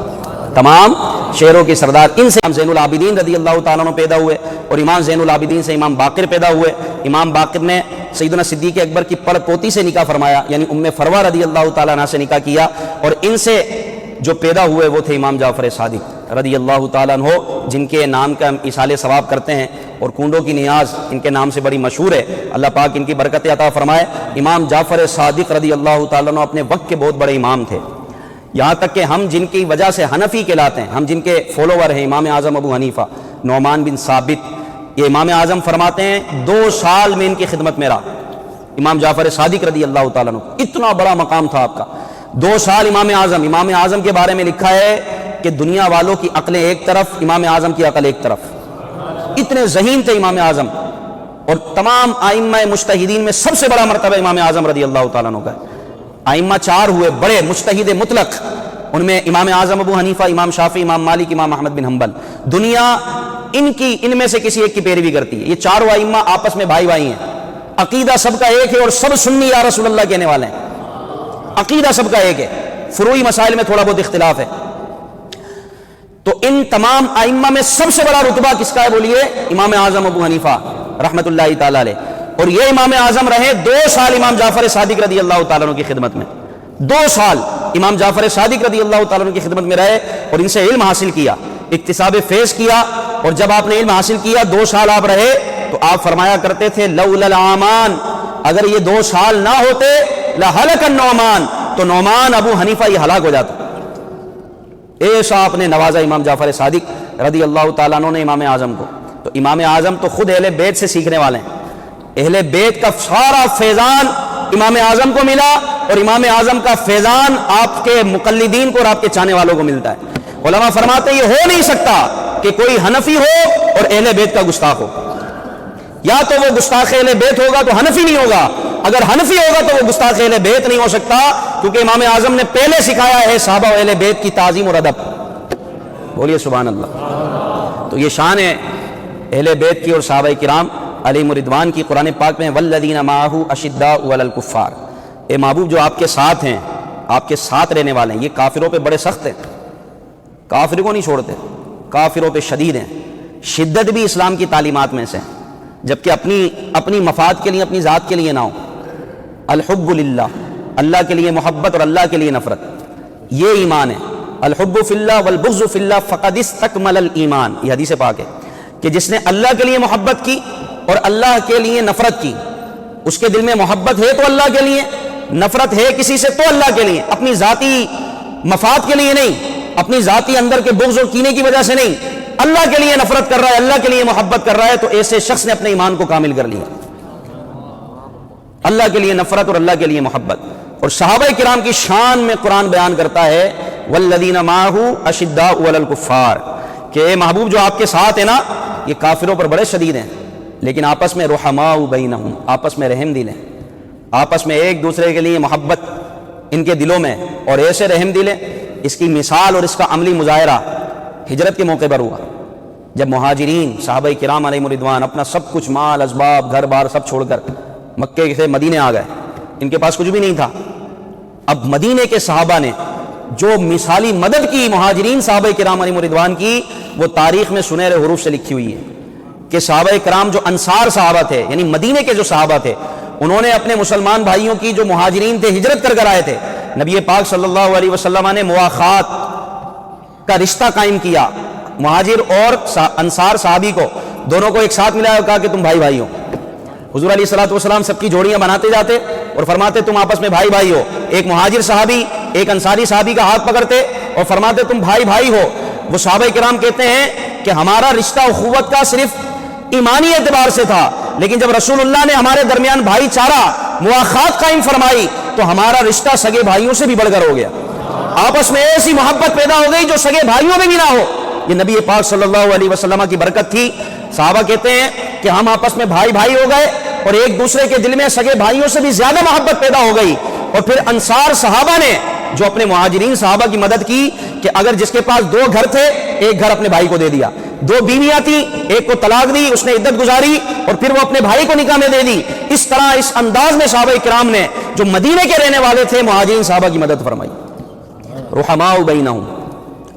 تمام شہروں کی سردار. ان سے امام زین العابدین رضی اللہ تعالیٰ عنہ پیدا ہوئے, اور امام زین العابدین سے امام باقر پیدا ہوئے. امام باقر نے سیدنا صدیق اکبر کی پڑ پوتی سے نکاح فرمایا یعنی ام فروا رضی اللہ تعالیٰ عنہ سے نکاح کیا, اور ان سے جو پیدا ہوئے وہ تھے امام جعفر صادق رضی اللہ تعالیٰ عنہ, جن کے نام کا ہم ایصال ثواب کرتے ہیں, اور کنڈوں کی نیاز ان کے نام سے بڑی مشہور ہے. اللہ پاک ان کی برکت عطا فرمائے. امام جعفر صادق رضی اللہ تعالیٰ عنہ اپنے وقت کے بہت بڑے امام تھے, یہاں تک کہ ہم جن کی وجہ سے حنفی کہلاتے ہیں, ہم جن کے فالوور ہیں, امام اعظم ابو حنیفہ, نعمان بن ثابت, یہ امام اعظم فرماتے ہیں 2 سال میں ان کی خدمت میں رہا. امام جعفر صادق رضی اللہ تعالیٰ عنہ, اتنا بڑا مقام تھا آپ کا. 2 سال امام اعظم کے بارے میں لکھا ہے کہ دنیا والوں کی عقلیں ایک طرف, امام اعظم کی عقل ایک طرف. اتنے ذہین تھے امام اعظم, اور تمام ائمہ مجتہدین میں سب سے بڑا مرتبہ امام اعظم رضی اللہ تعالیٰ عنہ کا ہے. ائمہ 4 ہوئے بڑے مجتہد مطلق, ان میں امام اعظم ابو حنیفہ, امام شافعی, امام مالک, امام احمد بن حنبل. دنیا ان میں سے کسی ایک کی پیروی کرتی ہے. یہ 4 ائمہ آپس میں بھائی بھائی ہیں, عقیدہ سب کا ایک ہے, اور سب سنی یا رسول اللہ کہنے والے ہیں. عقیدہ سب کا ایک ہے, فروعی مسائل میں تھوڑا بہت اختلاف ہے. تو ان تمام ائمہ میں سب سے بڑا رتبہ کس کا ہے بولیے؟ امام اعظم ابو حنیفہ رحمۃ اللہ تعالی علیہ. اور یہ امام اعظم رہے 2 سال امام جعفر صادق رضی اللہ تعالیٰ عنہ کی خدمت میں. 2 سال امام جعفر صادق رضی اللہ تعالیٰ عنہ کی خدمت میں رہے اور ان سے علم حاصل کیا, اکتساب فیض کیا. اور جب آپ نے علم حاصل کیا 2 سال آپ رہے تو آپ فرمایا کرتے تھے لولا العامان, اگر یہ 2 سال نہ ہوتے لہلک النعمان, تو نعمان ابو حنیفہ یہ ہلاک ہو جاتا. ایسا آپ نے نوازا امام جعفر صادق رضی اللہ تعالیٰ عنہ نے امام اعظم کو. تو امام اعظم تو خود اہل بیت سے سیکھنے والے ہیں, اہل بیت کا سارا فیضان امام اعظم کو ملا اور امام اعظم کا فیضان آپ کے مقلدین کو اور آپ کے چاہنے والوں کو ملتا ہے. علماء فرماتے ہیں یہ ہو نہیں سکتا کہ کوئی حنفی ہو اور اہل بیت کا گستاخ ہو, یا تو وہ گستاخ اہل بیت ہوگا تو حنفی نہیں ہوگا, اگر حنفی ہوگا تو وہ گستاخ اہل بیت نہیں ہو سکتا, کیونکہ امام اعظم نے پہلے سکھایا ہے صحابہ و اہل بیت کی تعظیم اور ادب. بولیے سبحان اللہ. تو یہ شان ہے اہل بیت کی اور صحابہ کرام علیہم رضوان کی. قرآن پاک میں والذین معہ اشداء علی الکفار, اے محبوب جو آپ کے ساتھ ہیں, آپ کے ساتھ رہنے والے ہیں, یہ کافروں پہ بڑے سخت ہیں, کافر کو نہیں چھوڑتے, کافروں پہ شدید ہیں. شدت بھی اسلام کی تعلیمات میں سے, جبکہ اپنی مفاد کے لیے, اپنی ذات کے لیے نہ ہو. الحب للہ, اللہ کے لیے محبت اور اللہ کے لیے نفرت, یہ ایمان ہے. الحب فی اللہ والبغض فی اللہ فقد استکمل الایمان, یہ حدیث پاک ہے کہ جس نے اللہ کے لیے محبت کی اور اللہ کے لیے نفرت کی, اس کے دل میں محبت ہے تو اللہ کے لیے, نفرت ہے کسی سے تو اللہ کے لیے, اپنی ذاتی مفاد کے لیے نہیں, اپنی ذاتی اندر کے بغض اور کینے کی وجہ سے نہیں, اللہ کے لیے نفرت کر رہا ہے, اللہ کے لیے محبت کر رہا ہے, تو ایسے شخص نے اپنے ایمان کو کامل کر لیا. اللہ کے لیے نفرت اور اللہ کے لیے محبت. اور صحابہ کرام کی شان میں قرآن بیان کرتا ہے والذین معہ اشداء علی الکفار, کہ اے محبوب جو آپ کے ساتھ ہیں نا یہ کافروں پر بڑے شدید ہیں, لیکن آپس میں رحماء بینہم, آپس میں رحم دل ہیں, آپس میں ایک دوسرے کے لیے محبت ان کے دلوں میں, اور ایسے رحم دل ہیں. اس کی مثال اور اس کا عملی مظاہرہ ہجرت کے موقع پر ہوا, جب مہاجرین صحابہ کرام علیہم رضوان اپنا سب کچھ مال اسباب گھر بار سب چھوڑ کر مکے سے مدینے آ گئے. ان کے پاس کچھ بھی نہیں تھا. اب مدینے کے صحابہ نے جو مثالی مدد کی مہاجرین صحابہ کرام علیہم رضوان کی, وہ تاریخ میں سنہرے حروف سے لکھی ہوئی ہے کہ صحابہ کرام جو انصار صحابہ تھے, یعنی مدینے کے جو صحابہ تھے, انہوں نے اپنے مسلمان بھائیوں کی جو مہاجرین تھے ہجرت کر کر آئے تھے, نبی پاک صلی اللہ علیہ وسلم نے مواخات کا رشتہ قائم کیا. مہاجر اور انصار صحابی کو دونوں کو ایک ساتھ ملایا اور کہا کہ تم بھائی بھائی ہو. حضور علیہ الصلوۃ والسلام سب کی جوڑیاں بناتے جاتے اور فرماتے تم آپس میں بھائی بھائی ہو. ایک مہاجر صحابی ایک انصاری صحابی کا ہاتھ پکڑتے اور فرماتے تم بھائی بھائی ہو. وہ صحابہ کرام کہتے ہیں کہ ہمارا رشتہ اخوت کا صرف ایمانی اعتبار سے تھا, لیکن جب رسول اللہ نے ہمارے درمیان بھائی چارہ مواخات قائم فرمائی تو ہمارا رشتہ سگے بھائیوں سے بھی بڑھ کر ہو گیا. آپس میں ایسی محبت پیدا ہو گئی جو سگے بھائیوں میں بھی نہ ہو. یہ نبی پاک صلی اللہ علیہ وسلم کی برکت تھی. صحابہ کہتے ہیں کہ ہم آپس میں بھائی بھائی ہو گئے اور ایک دوسرے کے دل میں سگے بھائیوں سے بھی زیادہ محبت پیدا ہو گئی. اور پھر انصار صحابہ نے جو اپنے مہاجرین صحابہ کی مدد کی کہ اگر جس کے پاس 2 گھر تھے, ایک گھر اپنے بھائی کو دے دیا, 2 بیویاں تھیں, ایک کو طلاق دی, اس نے عدت گزاری اور پھر وہ اپنے بھائی کو نکاح میں دے دی. اس طرح اس انداز میں صحابہ کرام نے جو مدینے کے رہنے والے تھے مہاجرین صحابہ کی مدد فرمائی. رحماء بینہم,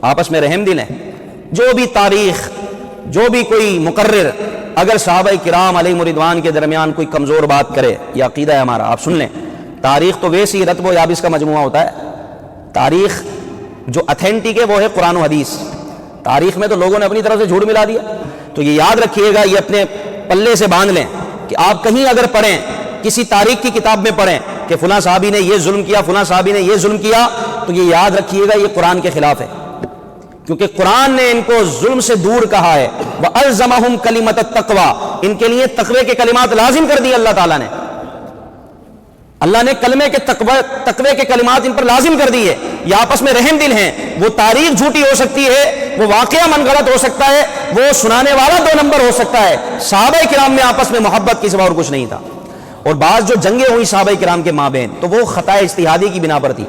آپس میں رحم دل ہیں. جو بھی تاریخ, جو بھی کوئی مقرر اگر صحابہ کرام علیہم رضوان کے درمیان کوئی کمزور بات کرے, یہ عقیدہ ہے ہمارا, آپ سن لیں. تاریخ تو ویسی رتب و یابس کا مجموعہ ہوتا ہے. تاریخ جو اتھینٹک ہے وہ ہے قرآن و حدیث. تاریخ میں تو لوگوں نے اپنی طرف سے جھوٹ ملا دیا. تو یہ یاد رکھیے گا, یہ اپنے پلے سے باندھ لیں کہ آپ کہیں اگر پڑھیں, کسی تاریخ کی کتاب میں پڑھیں کہ فلاں صحابی نے یہ ظلم کیا, فلاں صحابی نے یہ ظلم کیا, تو یہ یاد رکھیے گا یہ قرآن کے خلاف ہے, کیونکہ قرآن نے ان کو ظلم سے دور کہا ہے. وَأَلْزَمَهُمْ كَلِمَةَ التَّقْوَى, ان کے لیے تقوی کے کلمات لازم کر دی اللہ تعالیٰ نے. اللہ نے کلمے کے تقوی کے کلمات ان پر لازم کر دی ہے. یہ آپس میں رحم دل ہیں. وہ تاریخ جھوٹی ہو سکتی ہے, وہ واقعہ من غلط ہو سکتا ہے, وہ سنانے والا 2 نمبر ہو سکتا ہے. صحابہ کرام میں آپس میں محبت کے سوا اور کچھ نہیں تھا. اور بعض جو جنگیں ہوئی صحابہ کرام کے مابین, تو وہ خطا اجتہادی کی بنا پر تھی,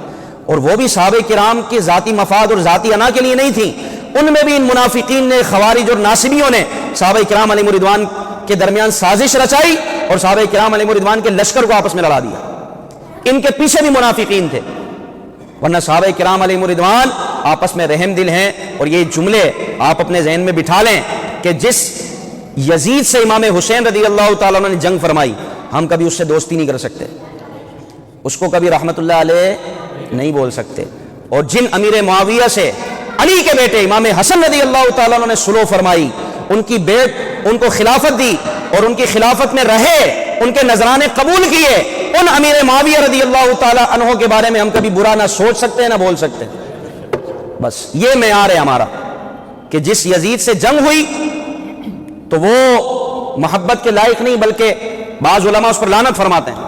اور وہ بھی صحابہ کرام کے ذاتی مفاد اور ذاتی انا کے لیے نہیں تھی. ان میں بھی ان منافقین نے, خوارج اور ناصبیوں نے صحابہ کرام علیہ رضوان کے درمیان سازش رچائی اور صحابہ کرام علیہ رضوان کے لشکر کو آپس میں لڑا دیا. ان کے پیچھے بھی منافقین تھے. ورنہ صحابہ کرام علیہم رضوان آپس میں رحم دل ہیں. اور یہ جملے آپ اپنے ذہن میں بٹھا لیں کہ جس یزید سے امام حسین رضی اللہ تعالیٰ عنہ نے جنگ فرمائی، ہم کبھی اس سے دوستی نہیں کر سکتے، اس کو کبھی رحمت اللہ علیہ نہیں بول سکتے. اور جن امیر معاویہ سے علی کے بیٹے امام حسن رضی اللہ تعالیٰ عنہ نے صلح فرمائی، ان کو خلافت دی اور ان کی خلافت میں رہے، ان کے نذرانے قبول کیے، ان امیر معاویہ رضی اللہ تعالیٰ عنہ کے بارے میں ہم کبھی برا نہ سوچ سکتے ہیں نہ بول سکتے. بس یہ معیار ہے ہمارا کہ جس یزید سے جنگ ہوئی تو وہ محبت کے لائق نہیں، بلکہ بعض علماء اس پر لعنت فرماتے ہیں.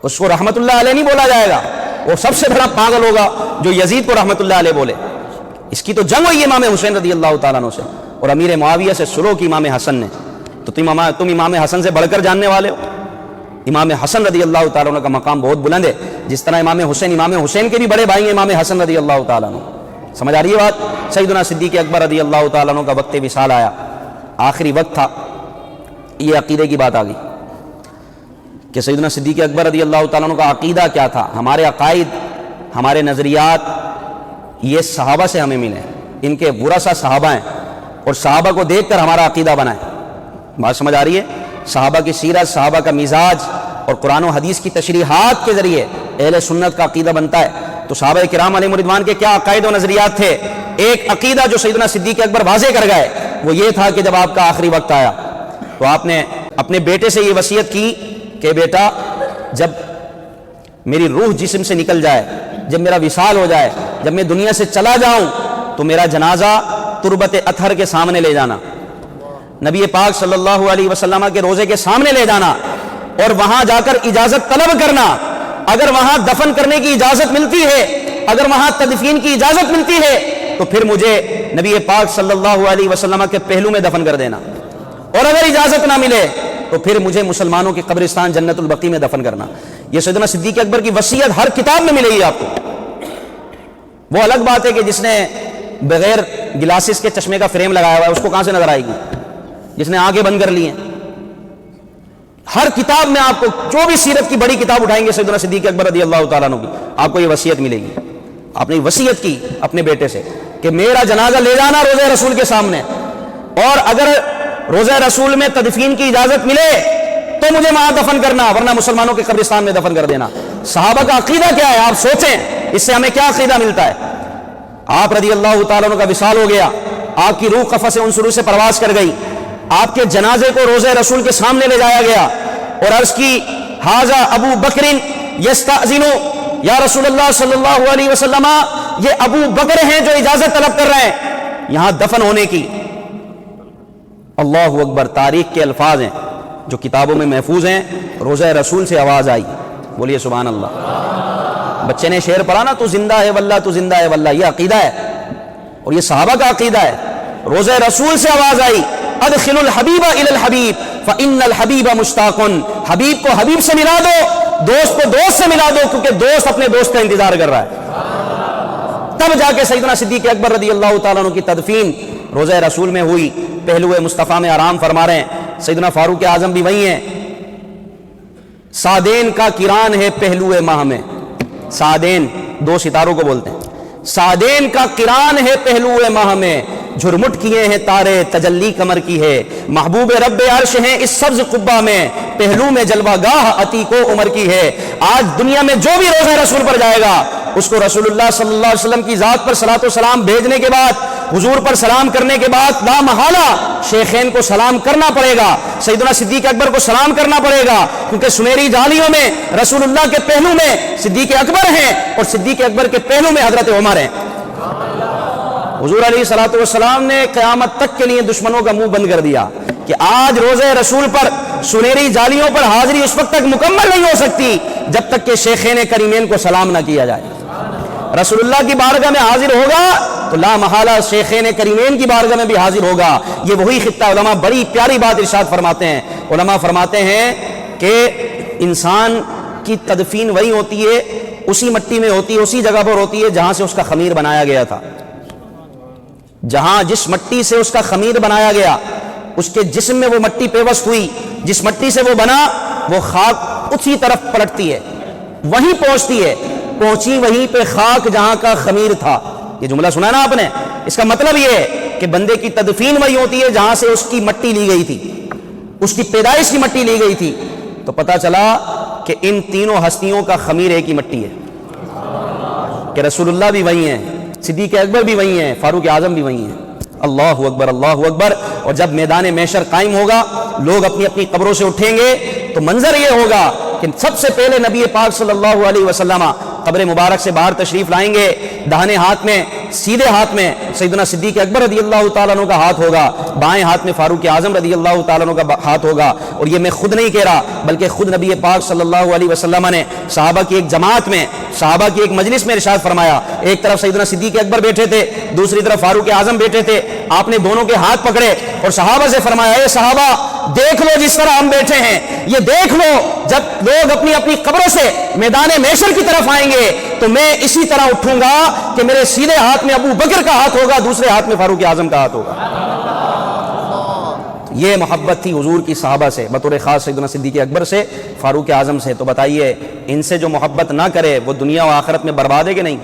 اس کو رحمت اللہ علیہ نہیں بولا جائے گا، وہ سب سے بڑا پاگل ہوگا جو یزید کو رحمت اللہ علیہ بولے. اس کی تو جنگ ہوئی امام حسین رضی اللہ تعالیٰ عنہ سے اور امیر معاویہ سے صلح کی امام حسن نے. تو تم امام حسن سے بڑھ کر جاننے والے ہو. امام حسن رضی اللہ تعالیٰ عنہ کا مقام بہت بلند ہے، جس طرح امام حسین کے بھی بڑے بھائی ہیں امام حسن رضی اللہ تعالیٰ عنہ. سمجھ آ رہی ہے بات؟ سیدنا صدیق اکبر رضی اللہ تعالیٰ عنہ کا وقت وصال آیا، آخری وقت تھا. یہ عقیدے کی بات آ گئی کہ سیدنا صدیق اکبر رضی اللہ تعالیٰ عنہ کا عقیدہ کیا تھا. ہمارے عقائد، ہمارے نظریات یہ صحابہ سے ہمیں ملے، ان کے ورثہ صحابہ ہیں اور صحابہ کو دیکھ کر ہمارا عقیدہ بنا ہے. بات سمجھ آ رہی ہے؟ صحابہ کی سیرت، صحابہ کا مزاج اور قرآن و حدیث کی تشریحات کے ذریعے اہل سنت کا عقیدہ بنتا ہے. تو صحابہ کرام علیہم رضوان کے کیا عقائد و نظریات تھے؟ ایک عقیدہ جو سیدنا صدیق اکبر واضح کر گئے وہ یہ تھا کہ جب آپ کا آخری وقت آیا تو آپ نے اپنے بیٹے سے یہ وصیت کی کہ بیٹا، جب میری روح جسم سے نکل جائے، جب میرا وصال ہو جائے، جب میں دنیا سے چلا جاؤں تو میرا جنازہ تربت اطہر کے سامنے لے جانا، نبی پاک صلی اللہ علیہ وسلم کے روزے کے سامنے لے جانا اور وہاں جا کر اجازت طلب کرنا. اگر وہاں دفن کرنے کی اجازت ملتی ہے، اگر وہاں تدفین کی اجازت ملتی ہے تو پھر مجھے نبی پاک صلی اللہ علیہ وسلم کے پہلو میں دفن کر دینا، اور اگر اجازت نہ ملے تو پھر مجھے مسلمانوں کے قبرستان جنت البقیع میں دفن کرنا. یہ سیدنا صدیق اکبر کی وصیت ہر کتاب میں ملے گی آپ کو. وہ الگ بات ہے کہ جس نے بغیر گلاسز کے چشمے کا فریم لگایا ہوا ہے اس کو کہاں سے نظر آئے گی؟ جس نے آنکھیں بند کر لی ہیں. ہر کتاب میں آپ کو جو بھی سیرت کی بڑی کتاب اٹھائیں گے سیدنا صدیق اکبر رضی اللہ تعالیٰ عنہ کی، آپ کو یہ وصیت ملے گی. آپ نے وصیت کی اپنے بیٹے سے کہ میرا جنازہ لے جانا روزہ رسول کے سامنے، اور اگر روزہ رسول میں تدفین کی اجازت ملے تو مجھے وہاں دفن کرنا، ورنہ مسلمانوں کے قبرستان میں دفن کر دینا. صحابہ کا عقیدہ کیا ہے آپ سوچیں، اس سے ہمیں کیا عقیدہ ملتا ہے. آپ رضی اللہ تعالیٰ عنہ کا وصال ہو گیا، آپ کی روح قفس عنصر سے پرواز کر گئی، آپ کے جنازے کو روزہ رسول کے سامنے لے جایا گیا اور عرض کی ھذا ابو بکر یستأذن یا رسول اللہ صلی اللہ علیہ وسلم، یہ ابو بکر ہیں جو اجازت طلب کر رہے ہیں یہاں دفن ہونے کی. اللہ اکبر. تاریخ کے الفاظ ہیں جو کتابوں میں محفوظ ہیں. روزہ رسول سے آواز آئی، بولیے سبحان اللہ. بچے نے شعر پڑھا نا، تو زندہ ہے واللہ، تو زندہ ہے واللہ. یہ عقیدہ ہے اور یہ صحابہ کا عقیدہ ہے. روزہ رسول سے آواز آئی، ادخل الحبیب الی الحبیب فان الحبیب مشتاق. حبیب کو حبیب سے ملا دو، دوست کو دوست سے ملا دو، کیونکہ دوست اپنے دوست کا انتظار کر رہا ہے. تب جا کے سیدنا صدیق اکبر رضی اللہ تعالیٰ عنہ کی تدفین روزہ رسول میں ہوئی. پہلو مصطفیٰ میں آرام فرما رہے ہیں. سیدنا فاروق اعظم بھی وہی ہیں. سعدین کا کران ہے پہلو ماہ میں. سعدین دو ستاروں کو بولتے ہیں. سعدین کا کران ہے پہلو ماہ میں، جھرمٹ کیے ہیں تارے تجلی کمر کی ہے. محبوب رب عرش ہیں اس سبز قبہ میں، پہلو میں جلوہ گاہ عتیق و عمر کی ہے. آج دنیا میں جو بھی روزہ رسول پر جائے گا اس کو رسول اللہ صلی اللہ علیہ وسلم کی ذات پر صلاۃ و سلام بھیجنے کے بعد، حضور پر سلام کرنے کے بعد لا محالہ شیخین کو سلام کرنا پڑے گا، سیدنا صدیق اکبر کو سلام کرنا پڑے گا، کیونکہ سنہری جالیوں میں رسول اللہ کے پہلو میں صدیق اکبر ہیں اور صدیق اکبر کے پہلو میں حضرت عمر ہیں. حضور علیہ الصلوۃ والسلام نے قیامت تک کے لیے دشمنوں کا منہ بند کر دیا کہ آج روزہ رسول پر سنہری جالیوں پر حاضری اس وقت تک مکمل نہیں ہو سکتی جب تک کہ شیخین کریمین کو سلام نہ کیا جائے. رسول اللہ کی بارگاہ میں حاضر ہوگا تو لا محالہ شیخین کریمین کی بارگاہ میں بھی حاضر ہوگا. یہ وہی خطہ. علماء بڑی پیاری بات ارشاد فرماتے ہیں. علماء فرماتے ہیں کہ انسان کی تدفین وہی ہوتی ہے، اسی مٹی میں ہوتی ہے، اسی جگہ پر ہوتی ہے جہاں سے اس کا خمیر بنایا گیا تھا. جہاں جس مٹی سے اس کا خمیر بنایا گیا اس کے جسم میں وہ مٹی پیوست ہوئی، جس مٹی سے وہ بنا وہ خاک اسی طرف پلٹتی ہے، وہیں پہنچتی ہے. پہنچی وہیں پہ خاک جہاں کا خمیر تھا. یہ جملہ سنا نا آپ نے؟ اس کا مطلب یہ ہے کہ بندے کی تدفین وہی ہوتی ہے جہاں سے اس کی مٹی لی گئی تھی، اس کی پیدائش کی مٹی لی گئی تھی. تو پتا چلا کہ ان تینوں ہستیوں کا خمیر ایک ہی مٹی ہے، کہ رسول اللہ بھی وہی ہیں، صدیق اکبر بھی وہی ہیں، فاروق اعظم بھی وہی ہیں. اللہ اکبر، اللہ اکبر. اور جب میدان محشر قائم ہوگا، لوگ اپنی اپنی قبروں سے اٹھیں گے، تو منظر یہ ہوگا کہ سب سے پہلے نبی پاک صلی اللہ علیہ وسلم قبر مبارک سے باہر تشریف لائیں گے. داہنے ہاتھ میں، سیدھے ہاتھ میں سیدنا صدیق اکبر رضی اللہ تعالیٰ عنہ کا ہاتھ ہوگا، بائیں ہاتھ میں فاروق اعظم رضی اللہ تعالیٰ عنہ کا ہاتھ ہوگا. اور یہ میں خود نہیں کہہ رہا، بلکہ خود نبی پاک صلی اللہ علیہ وسلم نے صحابہ کی ایک جماعت میں، صحابہ کی ایک مجلس میں ارشاد فرمایا. ایک طرف سیدنا صدیق اکبر بیٹھے تھے، دوسری طرف فاروق اعظم بیٹھے تھے. آپ نے دونوں کے ہاتھ پکڑے اور صحابہ سے فرمایا، اے صحابہ دیکھ لو جس طرح ہم بیٹھے ہیں، یہ دیکھ لو جب لوگ اپنی اپنی قبروں سے میدان محشر کی طرف آئیں گے تو میں اسی طرح اٹھوں گا کہ میرے سیدھے ہاتھ میں ابو بکر کا ہاتھ ہوگا، دوسرے ہاتھ میں فاروق اعظم کا ہاتھ ہوگا. یہ محبت تھی حضور کی صحابہ سے، بطور خاص سیدنا صدیق اکبر سے، فاروق اعظم سے. تو بتائیے ان سے جو محبت نہ کرے وہ دنیا و آخرت میں برباد ہے کہ نہیں؟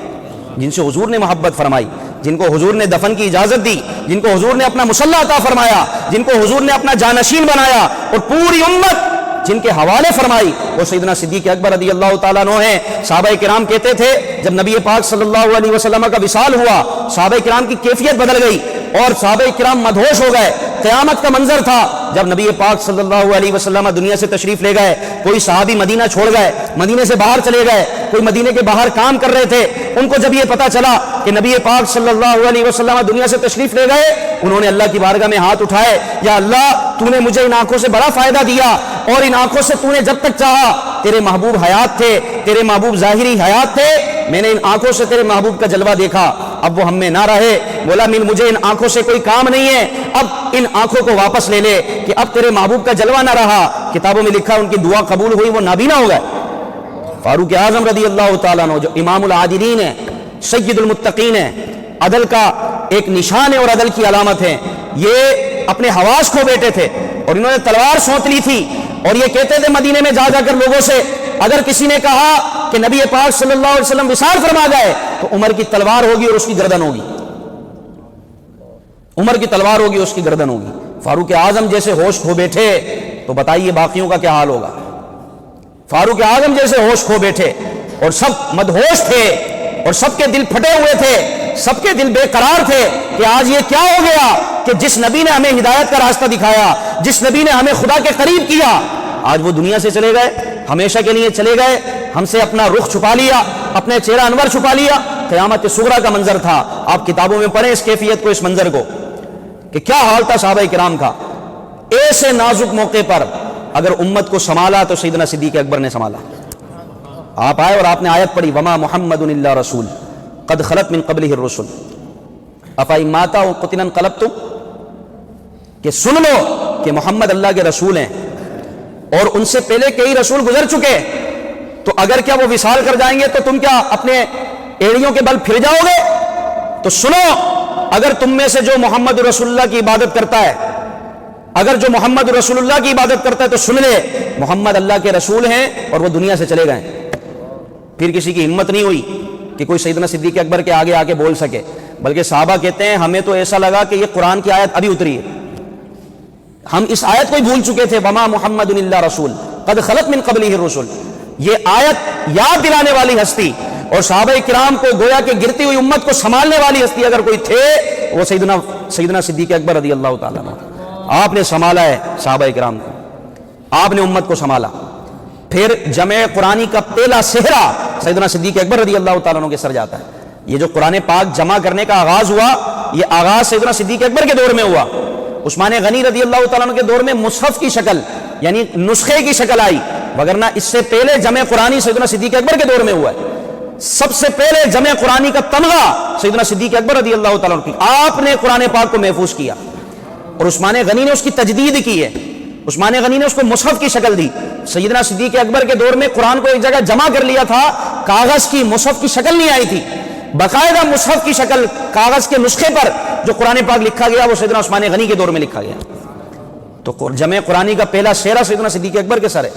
جن سے حضور نے محبت فرمائی، جن کو حضور نے دفن کی اجازت دی، جن کو حضور نے اپنا مصلی عطا فرمایا، جن کو حضور نے اپنا جانشین بنایا اور پوری امت جن کے حوالے فرمائی، وہ سیدنا صدیق اکبر رضی اللہ تعالیٰ عنہ ہیں. صحابہ کرام کہتے تھے جب نبی پاک صلی اللہ علیہ وسلم کا وصال ہوا، صحابہ کرام کی کیفیت بدل گئی اور صحابہ کرام مدہوش ہو گئے. قیامت کا منظر تھا جب نبی پاک صلی اللہ علیہ وسلم دنیا سے تشریف لے گئے. کوئی صحابی مدینہ چھوڑ گئے، مدینے سے باہر چلے گئے، کوئی مدینے کے باہر کام کر رہے تھے. ان کو جب یہ پتا چلا کہ نبی پاک صلی اللہ علیہ وسلم دنیا سے تشریف لے گئے، انہوں نے اللہ کی بارگاہ میں ہاتھ اٹھائے، یا اللہ تو نے مجھے ان آنکھوں سے بڑا فائدہ دیا، اور ان آنکھوں سے تو نے جب تک چاہا، تیرے محبوب حیات تھے، تیرے محبوب ظاہری حیات تھے، میں نے ان آنکھوں سے تیرے محبوب کا جلوہ دیکھا، اب وہ ہم میں نہ رہے. مولا مجھے ان آنکھوں سے کوئی کام نہیں ہے، اب ان آنکھوں کو واپس لے لے کہ اب تیرے محبوب کا جلوہ نہ رہا. کتابوں میں لکھا ان کی دعا قبول ہوئی، وہ نابینا ہو گئے. فاروق اعظم رضی اللہ تعالیٰ عنہ جو امام العادلین ہیں، سید المتقین ہیں، عدل کا ایک نشان ہے اور عدل کی علامت ہے، یہ اپنے حواس کھو بیٹھے تھے اور انہوں نے تلوار سونت لی تھی اور یہ کہتے تھے مدینے میں جا جا کر لوگوں سے، اگر کسی نے کہا کہ نبی پاک صلی اللہ علیہ وسلم وصال فرما گئے تو عمر کی تلوار ہوگی اور اس کی گردن ہوگی، عمر کی تلوار ہوگی، اس کی گردن ہوگی. فاروق اعظم جیسے ہوش کھو بیٹھے تو بتائیے باقیوں کا کیا حال ہوگا. فاروق اعظم جیسے ہوش کھو بیٹھے اور سب مدہوش تھے اور سب کے دل پھٹے ہوئے تھے، سب کے دل بے قرار تھے کہ آج یہ کیا ہو گیا کہ جس نبی نے ہمیں ہدایت کا راستہ دکھایا، جس نبی نے ہمیں خدا کے قریب کیا، آج وہ دنیا سے چلے گئے، ہمیشہ کے لیے چلے گئے، ہم سے اپنا رخ چھپا لیا، اپنے چہرہ انور چھپا لیا. قیامت صغریٰ کا منظر تھا. آپ کتابوں میں پڑھیں اس کیفیت کو، اس منظر کو کہ کیا حال تھا صحابہ کرام کا. ایسے نازک موقع پر اگر امت کو سنبھالا تو سیدنا صدیق اکبر نے سنبھالا. آپ آئے اور آپ نے آیت پڑھی وما محمد الا رسول قد خلت من قبلہ الرسل افإن مات أو قتل انقلبتم، کہ سن لو کہ محمد اللہ کے رسول ہیں اور ان سے پہلے کئی رسول گزر چکے، تو اگر کیا وہ وصال کر جائیں گے تو تم کیا اپنے ایڑیوں کے بل پھر جاؤ گے؟ تو سنو، اگر تم میں سے جو محمد رسول اللہ کی عبادت کرتا ہے، اگر جو محمد رسول اللہ کی عبادت کرتا ہے تو سن لے محمد اللہ کے رسول ہیں اور وہ دنیا سے چلے گئے. پھر کسی کی ہمت نہیں ہوئی کہ کوئی سیدنا صدیق اکبر کے آگے آ کے بول سکے، بلکہ صحابہ کہتے ہیں ہمیں تو ایسا لگا کہ یہ قرآن کی آیت ابھی اتری ہے، ہم اس آیت کو ہی بھول چکے تھے وما محمد الا رسول قد خلت من قبلہ الرسل. یہ آیت یاد دلانے والی ہستی اور صحابہ کرام کو گویا کہ گرتی ہوئی امت کو سنبھالنے والی ہستی اگر کوئی تھے وہ سیدنا صدیق اکبر رضی اللہ تعالیٰ عنہ. آپ نے سنبھالا ہے صحابہ کرام کو، آپ نے امت کو سنبھالا. پھر جمع قرآنی کا پہلا صحرا سیدنا صدیق اکبر رضی اللہ تعالیٰ عنہ کے سر جاتا ہے. یہ جو قرآن پاک جمع کرنے کا آغاز ہوا، یہ آغاز سیدنا صدیق اکبر کے دور میں ہوا. عثمان غنی رضی اللہ تعالیٰ عنہ کے دور میں مصحف کی شکل یعنی نسخے کی شکل آئی، وگرنہ اس سے پہلے جمع قرآنی سیدنا صدیق اکبر کے دور میں ہوا ہے. سب سے پہلے جمع قرآنی کا تمغہ سیدنا صدیق اکبر رضی اللہ تعالیٰ عنہ کی، آپ نے قرآن پاک کو محفوظ کیا اور عثمان غنی نے اس کی تجدید کی ہے. عثمان غنی نے اس کو مصحف کی شکل دی. سیدنا صدیق اکبر کے دور میں قرآن کو ایک جگہ جمع کر لیا تھا، کاغذ کی مصحف کی شکل نہیں آئی تھی، باقاعدہ مصحف کی شکل کاغذ کے نسخے پر جو قرآن پاک لکھا گیا وہ سیدنا عثمان غنی کے دور میں لکھا گیا. تو جمع قرآنی کا پہلا سہرا سیدنا صدیق اکبر کے سر ہے.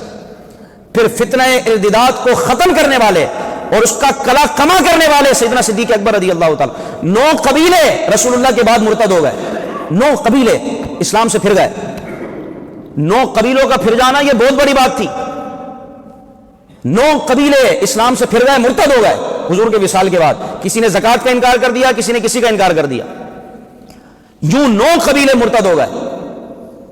پھر فتنہ ارتداد کو ختم کرنے والے اور اس کا کلا کما کرنے والے سیدنا صدیق اکبر رضی اللہ تعالی، 9 قبیلے رسول اللہ کے بعد مرتد ہو گئے، 9 قبیلے اسلام سے پھر گئے۔ 9 قبیلوں کا پھر جانا یہ بہت بڑی بات تھی، 9 قبیلے اسلام سے پھر گئے، مرتد ہو گئے حضور کے وصال کے بعد۔ کسی نے زکوٰۃ کا انکار کر دیا، کسی نے کسی کا انکار کر دیا، یوں 9 قبیلے مرتد ہو گئے۔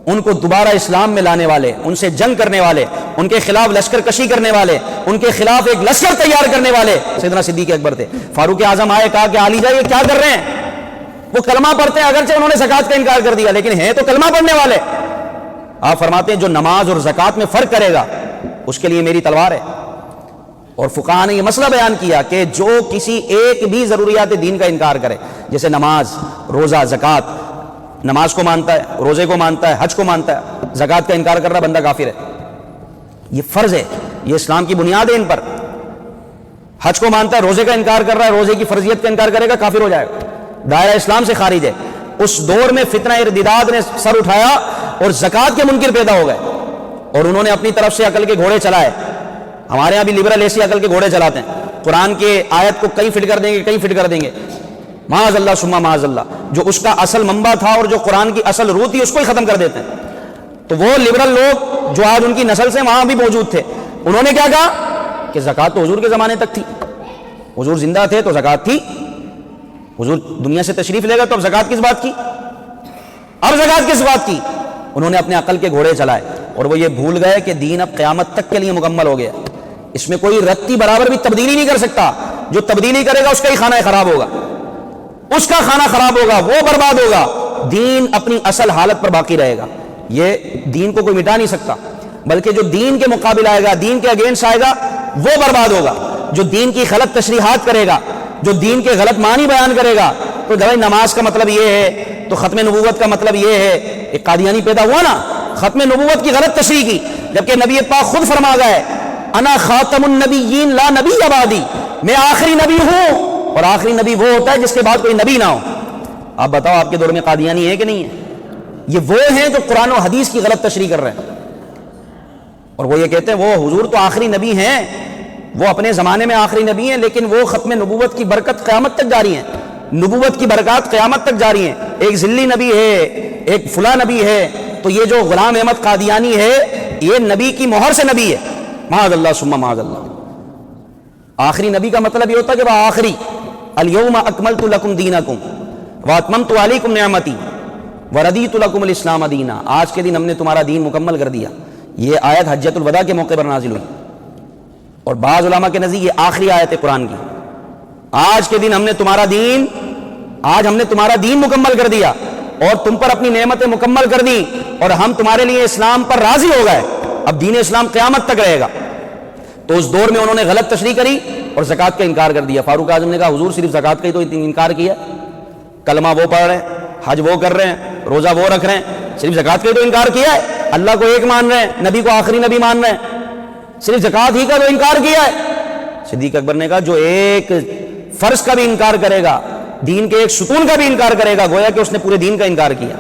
ان کو دوبارہ اسلام میں لانے والے، ان سے جنگ کرنے والے، ان کے خلاف لشکر کشی کرنے والے، ان کے خلاف ایک لشکر تیار کرنے والے سیدنا صدیق اکبر تھے۔ فاروق اعظم آئے، کہا کہ علی جائے کیا کر رہے ہیں؟ وہ کلمہ پڑھتے ہیں، اگرچہ انہوں نے زکوٰۃ کا انکار کر دیا لیکن ہیں تو کلمہ پڑھنے والے۔ آپ فرماتے ہیں جو نماز اور زکوٰۃ میں فرق کرے گا اس کے لیے میری تلوار ہے۔ اور فقہاء نے یہ مسئلہ بیان کیا کہ جو کسی ایک بھی ضروریات دین کا انکار کرے، جیسے نماز، روزہ، زکوٰۃ، نماز کو مانتا ہے، روزے کو مانتا ہے، حج کو مانتا ہے، زکوٰۃ کا انکار کر رہا بندہ کافر ہے۔ یہ فرض ہے، یہ اسلام کی بنیاد ہے ان پر۔ حج کو مانتا ہے، روزے کا انکار کر رہا ہے، روزے کی فرضیت کا انکار کرے گا کافر ہو جائے گا، دائرہ اسلام سے خارج ہے۔ اس دور میں فتنہ ارتداد نے سر اٹھایا اور زکوٰۃ کے منکر پیدا ہو گئے، اور انہوں نے اپنی طرف سے عقل کے گھوڑے چلائے۔ ہمارے ہاں بھی لبرل ایسی عقل کے گھوڑے چلاتے ہیں، قرآن کے آیت کو کہیں فٹ کر دیں گے، کہیں فٹ کر دیں گے، معاذ اللہ ثم معاذ اللہ، جو اس کا اصل منبع تھا اور جو قرآن کی اصل روح تھی اس کو ہی ختم کر دیتے ہیں۔ تو وہ لبرل لوگ جو آج ان کی نسل سے وہاں بھی موجود تھے، انہوں نے کیا کہا کہ زکوٰۃ تو حضور کے زمانے تک تھی، حضور زندہ تھے تو زکوٰۃ تھی، حضور دنیا سے تشریف لے گا تو اب زکوٰۃ کس بات کی، اب زکوٰۃ کس بات کی؟ انہوں نے اپنے عقل کے گھوڑے چلائے اور وہ یہ بھول گئے کہ دین اب قیامت تک کے لیے مکمل ہو گیا، اس میں کوئی رتی برابر بھی تبدیلی نہیں کر سکتا۔ جو تبدیلی کرے گا اس کا ہی کھانا خراب ہوگا، اس کا کھانا خراب ہوگا، وہ برباد ہوگا۔ دین اپنی اصل حالت پر باقی رہے گا، یہ دین کو کوئی مٹا نہیں سکتا، بلکہ جو دین کے مقابل آئے گا، دین کے اگینسٹ آئے گا، وہ برباد ہوگا۔ جو دین کی غلط تشریحات کرے گا، جو دین کے غلط معنی بیان کرے گا، تو بھائی نماز کا مطلب یہ ہے، تو ختم نبوت کا مطلب یہ ہے، ایک قادیانی پیدا ہوا نا، ختم نبوت کی غلط تشریح کی، جبکہ نبی پاک خود فرما گئے انا خاتم النبیین لا نبی بعدی، میں آخری نبی ہوں، اور آخری نبی وہ ہوتا ہے جس کے بعد کوئی نبی نہ ہو۔ آپ بتاؤ آپ کے دور میں قادیانی ہے کہ نہیں ہے؟ یہ وہ ہیں جو قرآن و حدیث کی غلط تشریح کر رہے ہیں، اور وہ یہ کہتے ہیں وہ حضور تو آخری نبی ہیں، وہ اپنے زمانے میں آخری نبی ہیں، لیکن وہ ختم نبوت کی برکت قیامت تک جاری ہیں، نبوت کی برکات قیامت تک جاری ہیں، ایک ذلی نبی ہے، ایک فلاں نبی ہے، تو یہ جو غلام احمد قادیانی ہے یہ نبی کی مہر سے نبی ہے، معاذ اللہ ثم معاذ اللہ۔ آخری نبی کا مطلب یہ ہوتا ہے کہ وہ آخری، الیوم اکملت لکم دینکم واتممت علیکم نعمتی وردیت لکم الاسلام دینا، آج کے دن ہم نے تمہارا دین مکمل کر دیا۔ یہ آیت حجۃ الوداع کے موقع پر نازل ہوئی، اور بعض علماء کے نزدیک یہ آخری آیت ہے قرآن کی۔ آج کے دن ہم نے تمہارا دین، آج ہم نے تمہارا دین مکمل کر دیا اور تم پر اپنی نعمتیں مکمل کر دی، اور ہم تمہارے لیے اسلام پر راضی ہو گئے، اب دین اسلام قیامت تک رہے گا۔ تو اس دور میں انہوں نے غلط تشریح کری اور زکوٰۃ کا انکار کر دیا۔ فاروق اعظم نے کہا حضور صرف زکوٰۃ کا ہی تو انکار کیا، کلمہ وہ پڑھ رہے ہیں، حج وہ کر رہے ہیں، روزہ وہ رکھ رہے ہیں، صرف زکوٰۃ کا ہی تو انکار کیا ہے، اللہ کو ایک مان رہے ہیں، نبی کو آخری نبی مان رہے ہیں، صرف زکوٰۃ ہی کا تو انکار کیا ہے۔ صدیق اکبر نے کہا جو ایک فرض کا بھی انکار کرے گا، دین کے ایک ستون کا بھی انکار کرے گا، گویا کہ اس نے پورے دین کا انکار کیا۔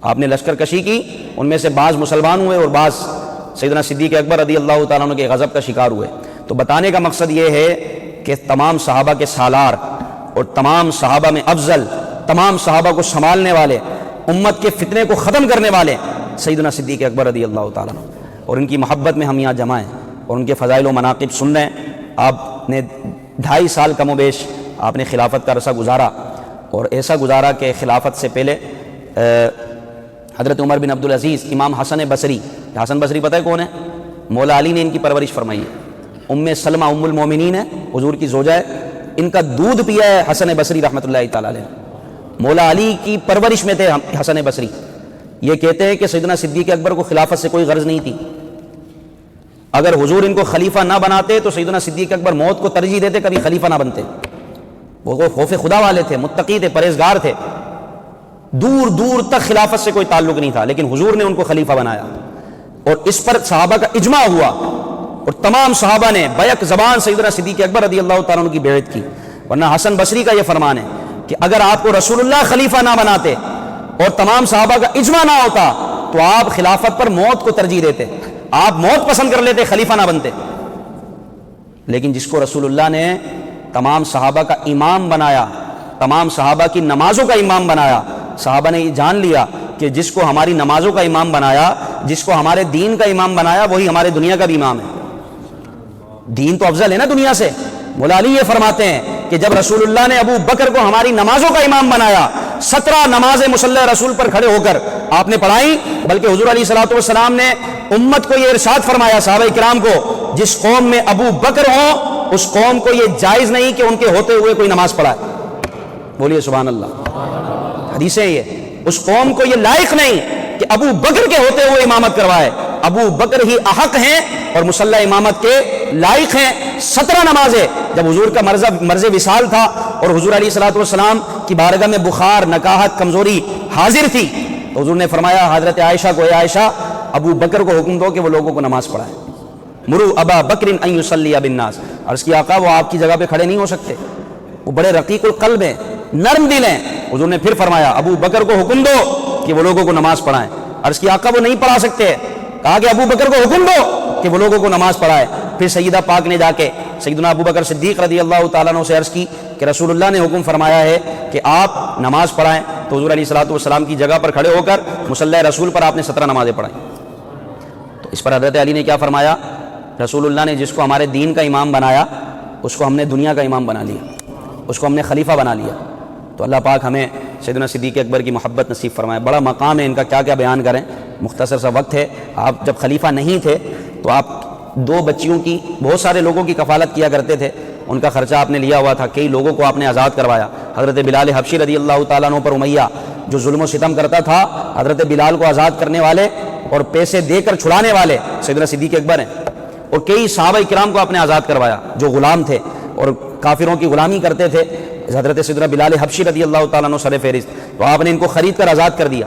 آپ نے لشکر کشی کی، ان میں سے بعض مسلمان ہوئے اور بعض سیدنا صدیق اکبر رضی اللہ تعالیٰ عنہ کے غضب کا شکار ہوئے۔ تو بتانے کا مقصد یہ ہے کہ تمام صحابہ کے سالار اور تمام صحابہ میں افضل، تمام صحابہ کو سنبھالنے والے، امت کے فتنے کو ختم کرنے والے سیدنا صدیق اکبر رضی اللہ تعالیٰ عنہ، اور ان کی محبت میں ہم یہاں جمع ہیں اور ان کے فضائل و مناقب سن رہے ہیں۔ آپ نے 2.5 سال کم و بیش آپ نے خلافت کا عرصہ گزارا، اور ایسا گزارا کہ خلافت سے پہلے حضرت عمر بن عبدالعزیز، امام حسن بصری، حسن بصری پتہ ہے کون ہے؟ مولا علی نے ان کی پرورش فرمائی ہے، ام سلمہ ام المومنین ہے، حضور کی زوجہ ہے، ان کا دودھ پیا ہے حسن بصری رحمۃ اللہ تعالیٰ علیہ۔ مولا علی کی پرورش میں تھے حسن بصری۔ یہ کہتے ہیں کہ سیدنا صدیق اکبر کو خلافت سے کوئی غرض نہیں تھی، اگر حضور ان کو خلیفہ نہ بناتے تو سیدنا صدیق اکبر موت کو ترجیح دیتے، کبھی خلیفہ نہ بنتے۔ وہ خوف خدا والے تھے، متقی تھے، پرہیزگار تھے، دور دور تک خلافت سے کوئی تعلق نہیں تھا، لیکن حضور نے ان کو خلیفہ بنایا، اور اس پر صحابہ کا اجماع ہوا، اور تمام صحابہ نے بیک زبان سیدنا صدیق اکبر رضی اللہ تعالیٰ عنہ کی بیعت کی۔ ورنہ حسن بصری کا یہ فرمان ہے کہ اگر آپ کو رسول اللہ خلیفہ نہ بناتے اور تمام صحابہ کا اجماع نہ ہوتا تو آپ خلافت پر موت کو ترجیح دیتے، آپ موت پسند کر لیتے، خلیفہ نہ بنتے۔ لیکن جس کو رسول اللہ نے تمام صحابہ کا امام بنایا، تمام صحابہ کی نمازوں کا امام بنایا، صحابہ نے یہ جان لیا کہ جس کو ہماری نمازوں کا امام بنایا، جس کو ہمارے دین کا امام بنایا، وہی ہمارے دنیا کا بھی امام ہے۔ دین تو افضل ہے نا دنیا سے۔ مولا علی یہ فرماتے ہیں کہ جب رسول اللہ نے ابو بکر کو ہماری نمازوں کا امام بنایا، 17 نمازیں مصلی رسول پر کھڑے ہو کر آپ نے پڑھائی، بلکہ حضور علیہ الصلوۃ والسلام نے امت کو یہ ارشاد فرمایا، صحابہ کرام کو، جس قوم میں ابو بکر ہوں اس قوم کو یہ جائز نہیں کہ ان کے ہوتے ہوئے کوئی نماز پڑھائے۔ بولیے سبحان اللہ۔ حدیثیں یہ، اس قوم کو یہ لائق نہیں کہ ابو بکر کے ہوتے ہوئے امامت کروائے، ابو بکر ہی احق ہیں اور مصلی امامت کے لائق ہیں۔ 17 نمازیں، جب حضور کا مرض وصال تھا اور حضور علیہ الصلوۃ والسلام کی بارگاہ میں بخار، نکاہت، کمزوری حاضر تھی، تو حضور نے فرمایا حضرت عائشہ کو، اے عائشہ ابو بکر کو حکم دو کہ وہ لوگوں کو نماز پڑھائے۔ مرو ابا بکر ان یصلی بالناس۔ عرض کی آقا وہ آپ کی جگہ پہ کھڑے نہیں ہو سکتے، وہ بڑے رقیق القلب ہیں، نرم دل ہیں۔ حضور نے پھر فرمایا ابو بکر کو حکم دو کہ وہ لوگوں کو نماز پڑھائیں۔ عرض کی آقا وہ نہیں پڑھا سکتے، کہا کہ ابو بکر کو حکم دو کہ وہ لوگوں کو نماز پڑھائے۔ پھر سیدہ پاک نے جا کے سیدنا ابو بکر صدیق رضی اللہ تعالیٰ عنہ سے عرض کی کہ رسول اللہ نے حکم فرمایا ہے کہ آپ نماز پڑھائیں، تو حضور علیہ الصلوۃ والسلام کی جگہ پر کھڑے ہو کر مصلی رسول پر آپ نے 17 نمازیں پڑھائیں۔ تو اس پر حضرت علی نے کیا فرمایا، رسول اللہ نے جس کو ہمارے دین کا امام بنایا اس کو ہم نے دنیا کا امام بنا لیا، اس کو ہم نے خلیفہ بنا لیا۔ تو اللہ پاک ہمیں سیدنا صدیق اکبر کی محبت نصیب فرمائے۔ بڑا مقام ہے ان کا، کیا کیا بیان کریں، مختصر سا وقت ہے۔ آپ جب خلیفہ نہیں تھے تو آپ 2 بچیوں کی، بہت سارے لوگوں کی کفالت کیا کرتے تھے، ان کا خرچہ آپ نے لیا ہوا تھا، کئی لوگوں کو آپ نے آزاد کروایا۔ حضرت بلال حبشی رضی اللہ تعالیٰ عنہ پر امیہ جو ظلم و ستم کرتا تھا، حضرت بلال کو آزاد کرنے والے اور پیسے دے کر چھڑانے والے سیدنا صدیق اکبر ہیں، اور کئی صحابہ کرام کو آپ نے آزاد کروایا جو غلام تھے اور کافروں کی غلامی کرتے تھے۔ حضرت سیدنا بلال حبشی رضی اللہ تعالیٰ عنہ سر فہرست، تو آپ نے ان کو خرید کر آزاد کر دیا۔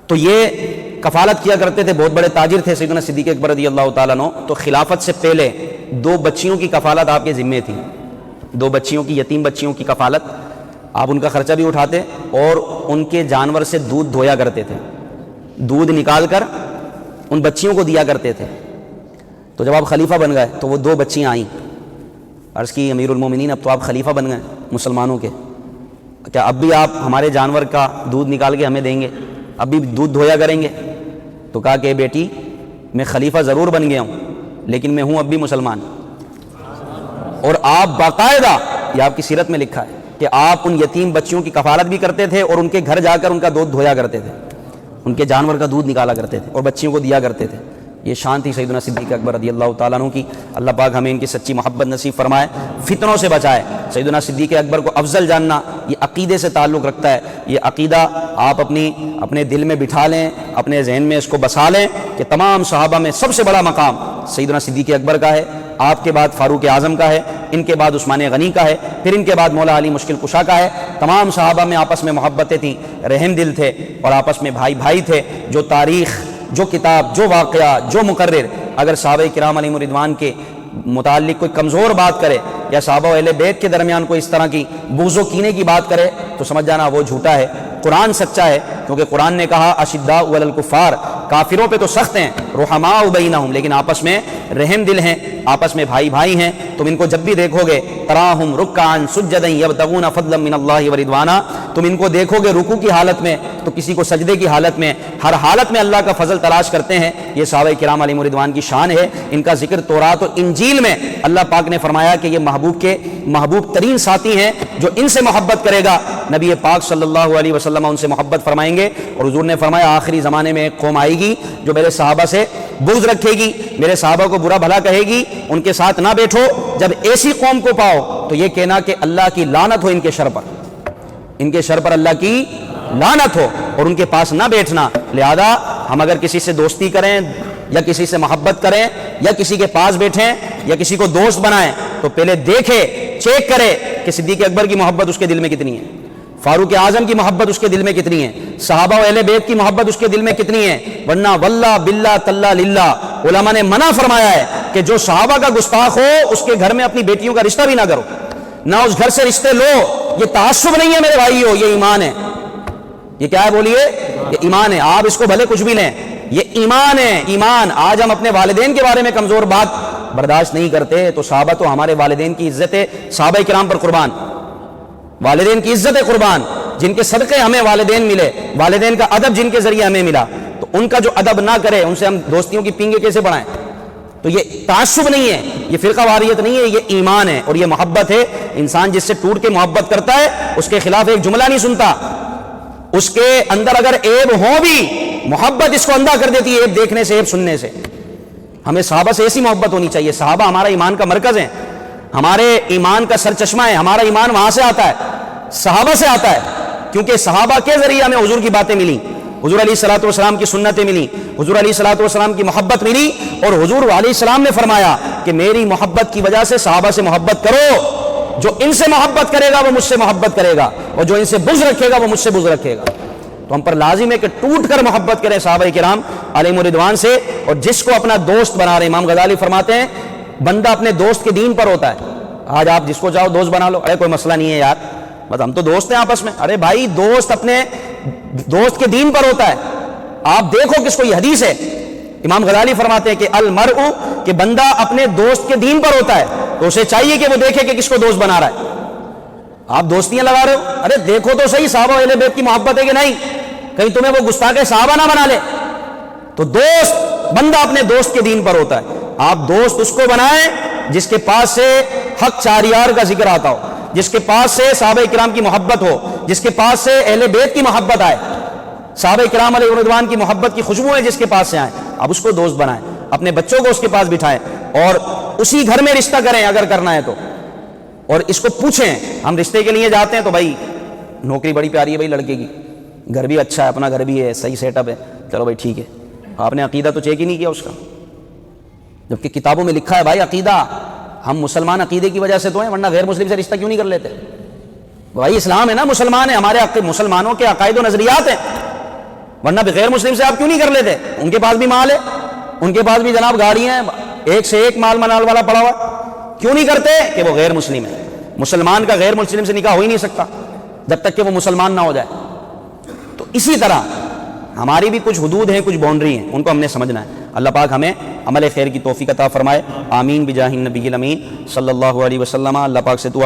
تو یہ کفالت کیا کرتے تھے، بہت بڑے تاجر تھے سیدنا صدیق اکبر رضی اللہ تعالیٰ عنہ۔ تو خلافت سے پہلے 2 بچیوں کی کفالت آپ کے ذمے تھی، 2 بچیوں کی، یتیم بچیوں کی کفالت، آپ ان کا خرچہ بھی اٹھاتے اور ان کے جانور سے دودھ دھویا کرتے تھے، دودھ نکال کر ان بچیوں کو دیا کرتے تھے۔ تو جب آپ خلیفہ بن گئے تو وہ 2 بچیاں آئیں، عرض کی امیر المومنین اب تو آپ خلیفہ بن گئے مسلمانوں کے، کیا اب بھی آپ ہمارے جانور کا دودھ نکال کے ہمیں دیں گے، اب بھی دودھ دھویا کریں گے؟ تو کہا کہ بیٹی میں خلیفہ ضرور بن گیا ہوں لیکن میں ہوں اب بھی مسلمان، اور آپ باقاعدہ، یہ آپ کی سیرت میں لکھا ہے کہ آپ ان یتیم بچیوں کی کفالت بھی کرتے تھے اور ان کے گھر جا کر ان کا دودھ دھویا کرتے تھے، ان کے جانور کا دودھ نکالا کرتے تھے اور بچیوں کو دیا کرتے تھے۔ یہ شان تھی سیدنا صدیق اکبر رضی اللہ تعالیٰ عنہ کی۔ اللہ پاک ہمیں ان کی سچی محبت نصیب فرمائے، فتنوں سے بچائے۔ سیدنا صدیق اکبر کو افضل جاننا یہ عقیدے سے تعلق رکھتا ہے۔ یہ عقیدہ آپ اپنے دل میں بٹھا لیں، اپنے ذہن میں اس کو بسا لیں کہ تمام صحابہ میں سب سے بڑا مقام سیدنا صدیق اکبر کا ہے، آپ کے بعد فاروق اعظم کا ہے، ان کے بعد عثمان غنی کا ہے، پھر ان کے بعد مولا علی مشکل کشا کا ہے۔ تمام صحابہ میں آپس میں محبتیں تھیں، رحم دل تھے اور آپس میں بھائی بھائی تھے۔ جو تاریخ، جو کتاب، جو واقعہ، جو مقرر اگر صحابہ کرام علیہم رضوان کے متعلق کوئی کمزور بات کرے یا صحابہ و اہل بیت کے درمیان کوئی اس طرح کی بغض و کینے کی بات کرے تو سمجھ جانا وہ جھوٹا ہے۔ قرآن سچا ہے، کیونکہ قرآن نے کہا اشداء علی الکفار، کافروں پہ تو سخت ہیں، رحماء بینہم، لیکن آپس میں رحم دل ہیں، آپس میں بھائی بھائی ہیں۔ تم ان کو جب بھی دیکھو گے تراہم رکعا سجدا یبتغون فضلا من اللہ ورضوانا، تم ان کو دیکھو گے رکوع کی حالت میں تو کسی کو سجدے کی حالت میں، ہر حالت میں اللہ کا فضل تلاش کرتے ہیں۔ یہ صحابہ کرام علیہم رضوان کی شان ہے۔ ان کا ذکر تورات اور انجیل میں اللہ پاک نے فرمایا کہ یہ محبوب کے محبوب ترین ساتھی ہیں، جو ان سے محبت کرے گا نبی پاک صلی اللہ علیہ وسلم ان سے محبت فرمائیں گے۔ اور حضور نے فرمایا آخری زمانے میں ایک قوم آئے گی جو میرے صحابہ سے بغض رکھے گی، میرے صحابہ کو برا بھلا کہے گی، ان کے ساتھ نہ بیٹھو۔ جب ایسی قوم کو پاؤ تو یہ کہنا کہ اللہ کی لعنت ہو ان کے شر پر، ان کے شر پر اللہ کی لعنت ہو، اور ان کے پاس نہ بیٹھنا۔ لہذا ہم اگر کسی سے دوستی کریں یا کسی سے محبت کریں یا کسی کے پاس بیٹھیں یا کسی کو دوست بنائیں تو پہلے دیکھے، چیک کرے کہ صدیق اکبر کی محبت اس کے دل میں کتنی ہے، فاروق اعظم کی محبت اس کے دل میں کتنی ہے، صحابہ و اہل بیت کی محبت اس کے دل میں کتنی ہے۔ ورنہ واللہ باللہ تاللہ للہ، علماء نے منع فرمایا ہے کہ جو صحابہ کا گستاخ ہو اس کے گھر میں اپنی بیٹیوں کا رشتہ بھی نہ کرو، نہ اس گھر سے رشتے لو۔ یہ تعصب نہیں ہے میرے بھائیو، یہ ایمان ہے۔ یہ کیا ہے بولیے؟ یہ ایمان ہے۔ آپ اس کو بھلے کچھ بھی لیں، یہ ایمان ہے، ایمان۔ آج ہم اپنے والدین کے بارے میں کمزور بات برداشت نہیں کرتے تو صحابہ تو ہمارے والدین کی عزت ہے، صحابہ کرام پر قربان، والدین کی عزت ہے قربان، جن کے صدقے ہمیں والدین ملے، والدین کا ادب جن کے ذریعے ہمیں ملا، تو ان کا جو ادب نہ کرے ان سے ہم دوستیوں کی پینگے کیسے بڑھائیں؟ تو یہ تعصب نہیں ہے، یہ فرقہ واریت نہیں ہے، یہ ایمان ہے اور یہ محبت ہے۔ انسان جس سے ٹوٹ کے محبت کرتا ہے اس کے خلاف ایک جملہ نہیں سنتا، اس کے اندر اگر عیب ہو بھی محبت اس کو اندھا کر دیتی ہے عیب دیکھنے سے، عیب سننے سے۔ ہمیں صحابہ سے ایسی محبت ہونی چاہیے، صحابہ ہمارا ایمان کا مرکز ہیں، ہمارے ایمان کا سر چشمہ ہے، ہمارا ایمان وہاں سے آتا ہے، صحابہ سے آتا ہے، کیونکہ صحابہ کے ذریعے ہمیں حضور کی باتیں ملی، حضور علیہ الصلوۃ والسلام کی سنتیں ملی، حضور علیہ الصلوۃ والسلام کی محبت ملی، اور حضور علیہ السلام نے فرمایا کہ میری محبت کی وجہ سے صحابہ سے محبت کرو، جو ان سے محبت کرے گا وہ مجھ سے محبت کرے گا، اور جو ان سے بغض رکھے گا وہ مجھ سے بغض رکھے گا۔ تو ہم پر لازم ہے کہ ٹوٹ کر محبت کریں صحابہ کرام علیہم رضوان سے، اور جس کو اپنا دوست بنا رہے، امام غزالی فرماتے ہیں بندہ اپنے دوست کے دین پر ہوتا ہے۔ آج آپ جس کو چاہو دوست بنا لو، ارے کوئی مسئلہ نہیں ہے یار، بس ہم تو دوست ہیں آپس میں، ارے بھائی دوست اپنے دوست کے دین پر ہوتا ہے۔ آپ دیکھو کس کو، یہ حدیث ہے، امام غزالی فرماتے ہیں کہ المرء، کہ بندہ اپنے دوست کے دین پر ہوتا ہے، تو اسے چاہیے کہ وہ دیکھے کہ کس کو دوست بنا رہا ہے۔ آپ دوستیاں لگا رہے ہو، ارے دیکھو تو صحیح صحابہ اہل بیت کی محبت ہے کہ نہیں، کہیں تمہیں وہ گستاخ صحابہ نہ بنا لے۔ تو دوست، بندہ اپنے دوست کے دین پر ہوتا ہے۔ آپ دوست اس کو بنائیں جس کے پاس سے حق چاریار کا ذکر آتا ہو، جس کے پاس سے صحابہ کرام کی محبت ہو، جس کے پاس سے اہل بیت کی محبت آئے، صحابہ کرام علیہ رضوان کی محبت کی خوشبو ہے جس کے پاس سے آئے، اب اس کو دوست بنائیں، اپنے بچوں کو اس کے پاس بٹھائیں، اور اسی گھر میں رشتہ کریں اگر کرنا ہے تو، اور اس کو پوچھیں، ہم رشتے کے لیے جاتے ہیں تو بھائی نوکری بڑی پیاری ہے بھائی لڑکے کی، گھر بھی اچھا ہے، اپنا گھر بھی ہے، صحیح سیٹ اپ ہے، چلو بھائی ٹھیک ہے، آپ نے عقیدہ تو چیک ہی نہیں کیا اس کا، جبکہ کتابوں میں لکھا ہے بھائی عقیدہ، ہم مسلمان عقیدے کی وجہ سے تو ہیں، ورنہ غیر مسلم سے رشتہ کیوں نہیں کر لیتے؟ بھائی اسلام ہے نا، مسلمان ہے، ہمارے مسلمانوں کے عقائد و نظریات ہیں، ورنہ غیر مسلم سے آپ کیوں نہیں کر لیتے؟ ان کے پاس بھی مال ہے، ان کے پاس بھی جناب گاڑیاں ہیں، ایک سے ایک مال منال والا پڑا ہوا، کیوں نہیں کرتے؟ کہ وہ غیر مسلم ہے۔ مسلمان کا غیر مسلم سے نکاح ہو ہی نہیں سکتا جب تک کہ وہ مسلمان نہ ہو جائے۔ تو اسی طرح ہماری بھی کچھ حدود ہیں، کچھ باؤنڈری ہیں، ان کو ہم نے سمجھنا ہے۔ اللہ پاک ہمیں عمل خیر کی توفیق عطا فرمائے، آمین بجاہ النبی الامین صلی اللہ علیہ وسلم۔ اللہ پاک سے دعا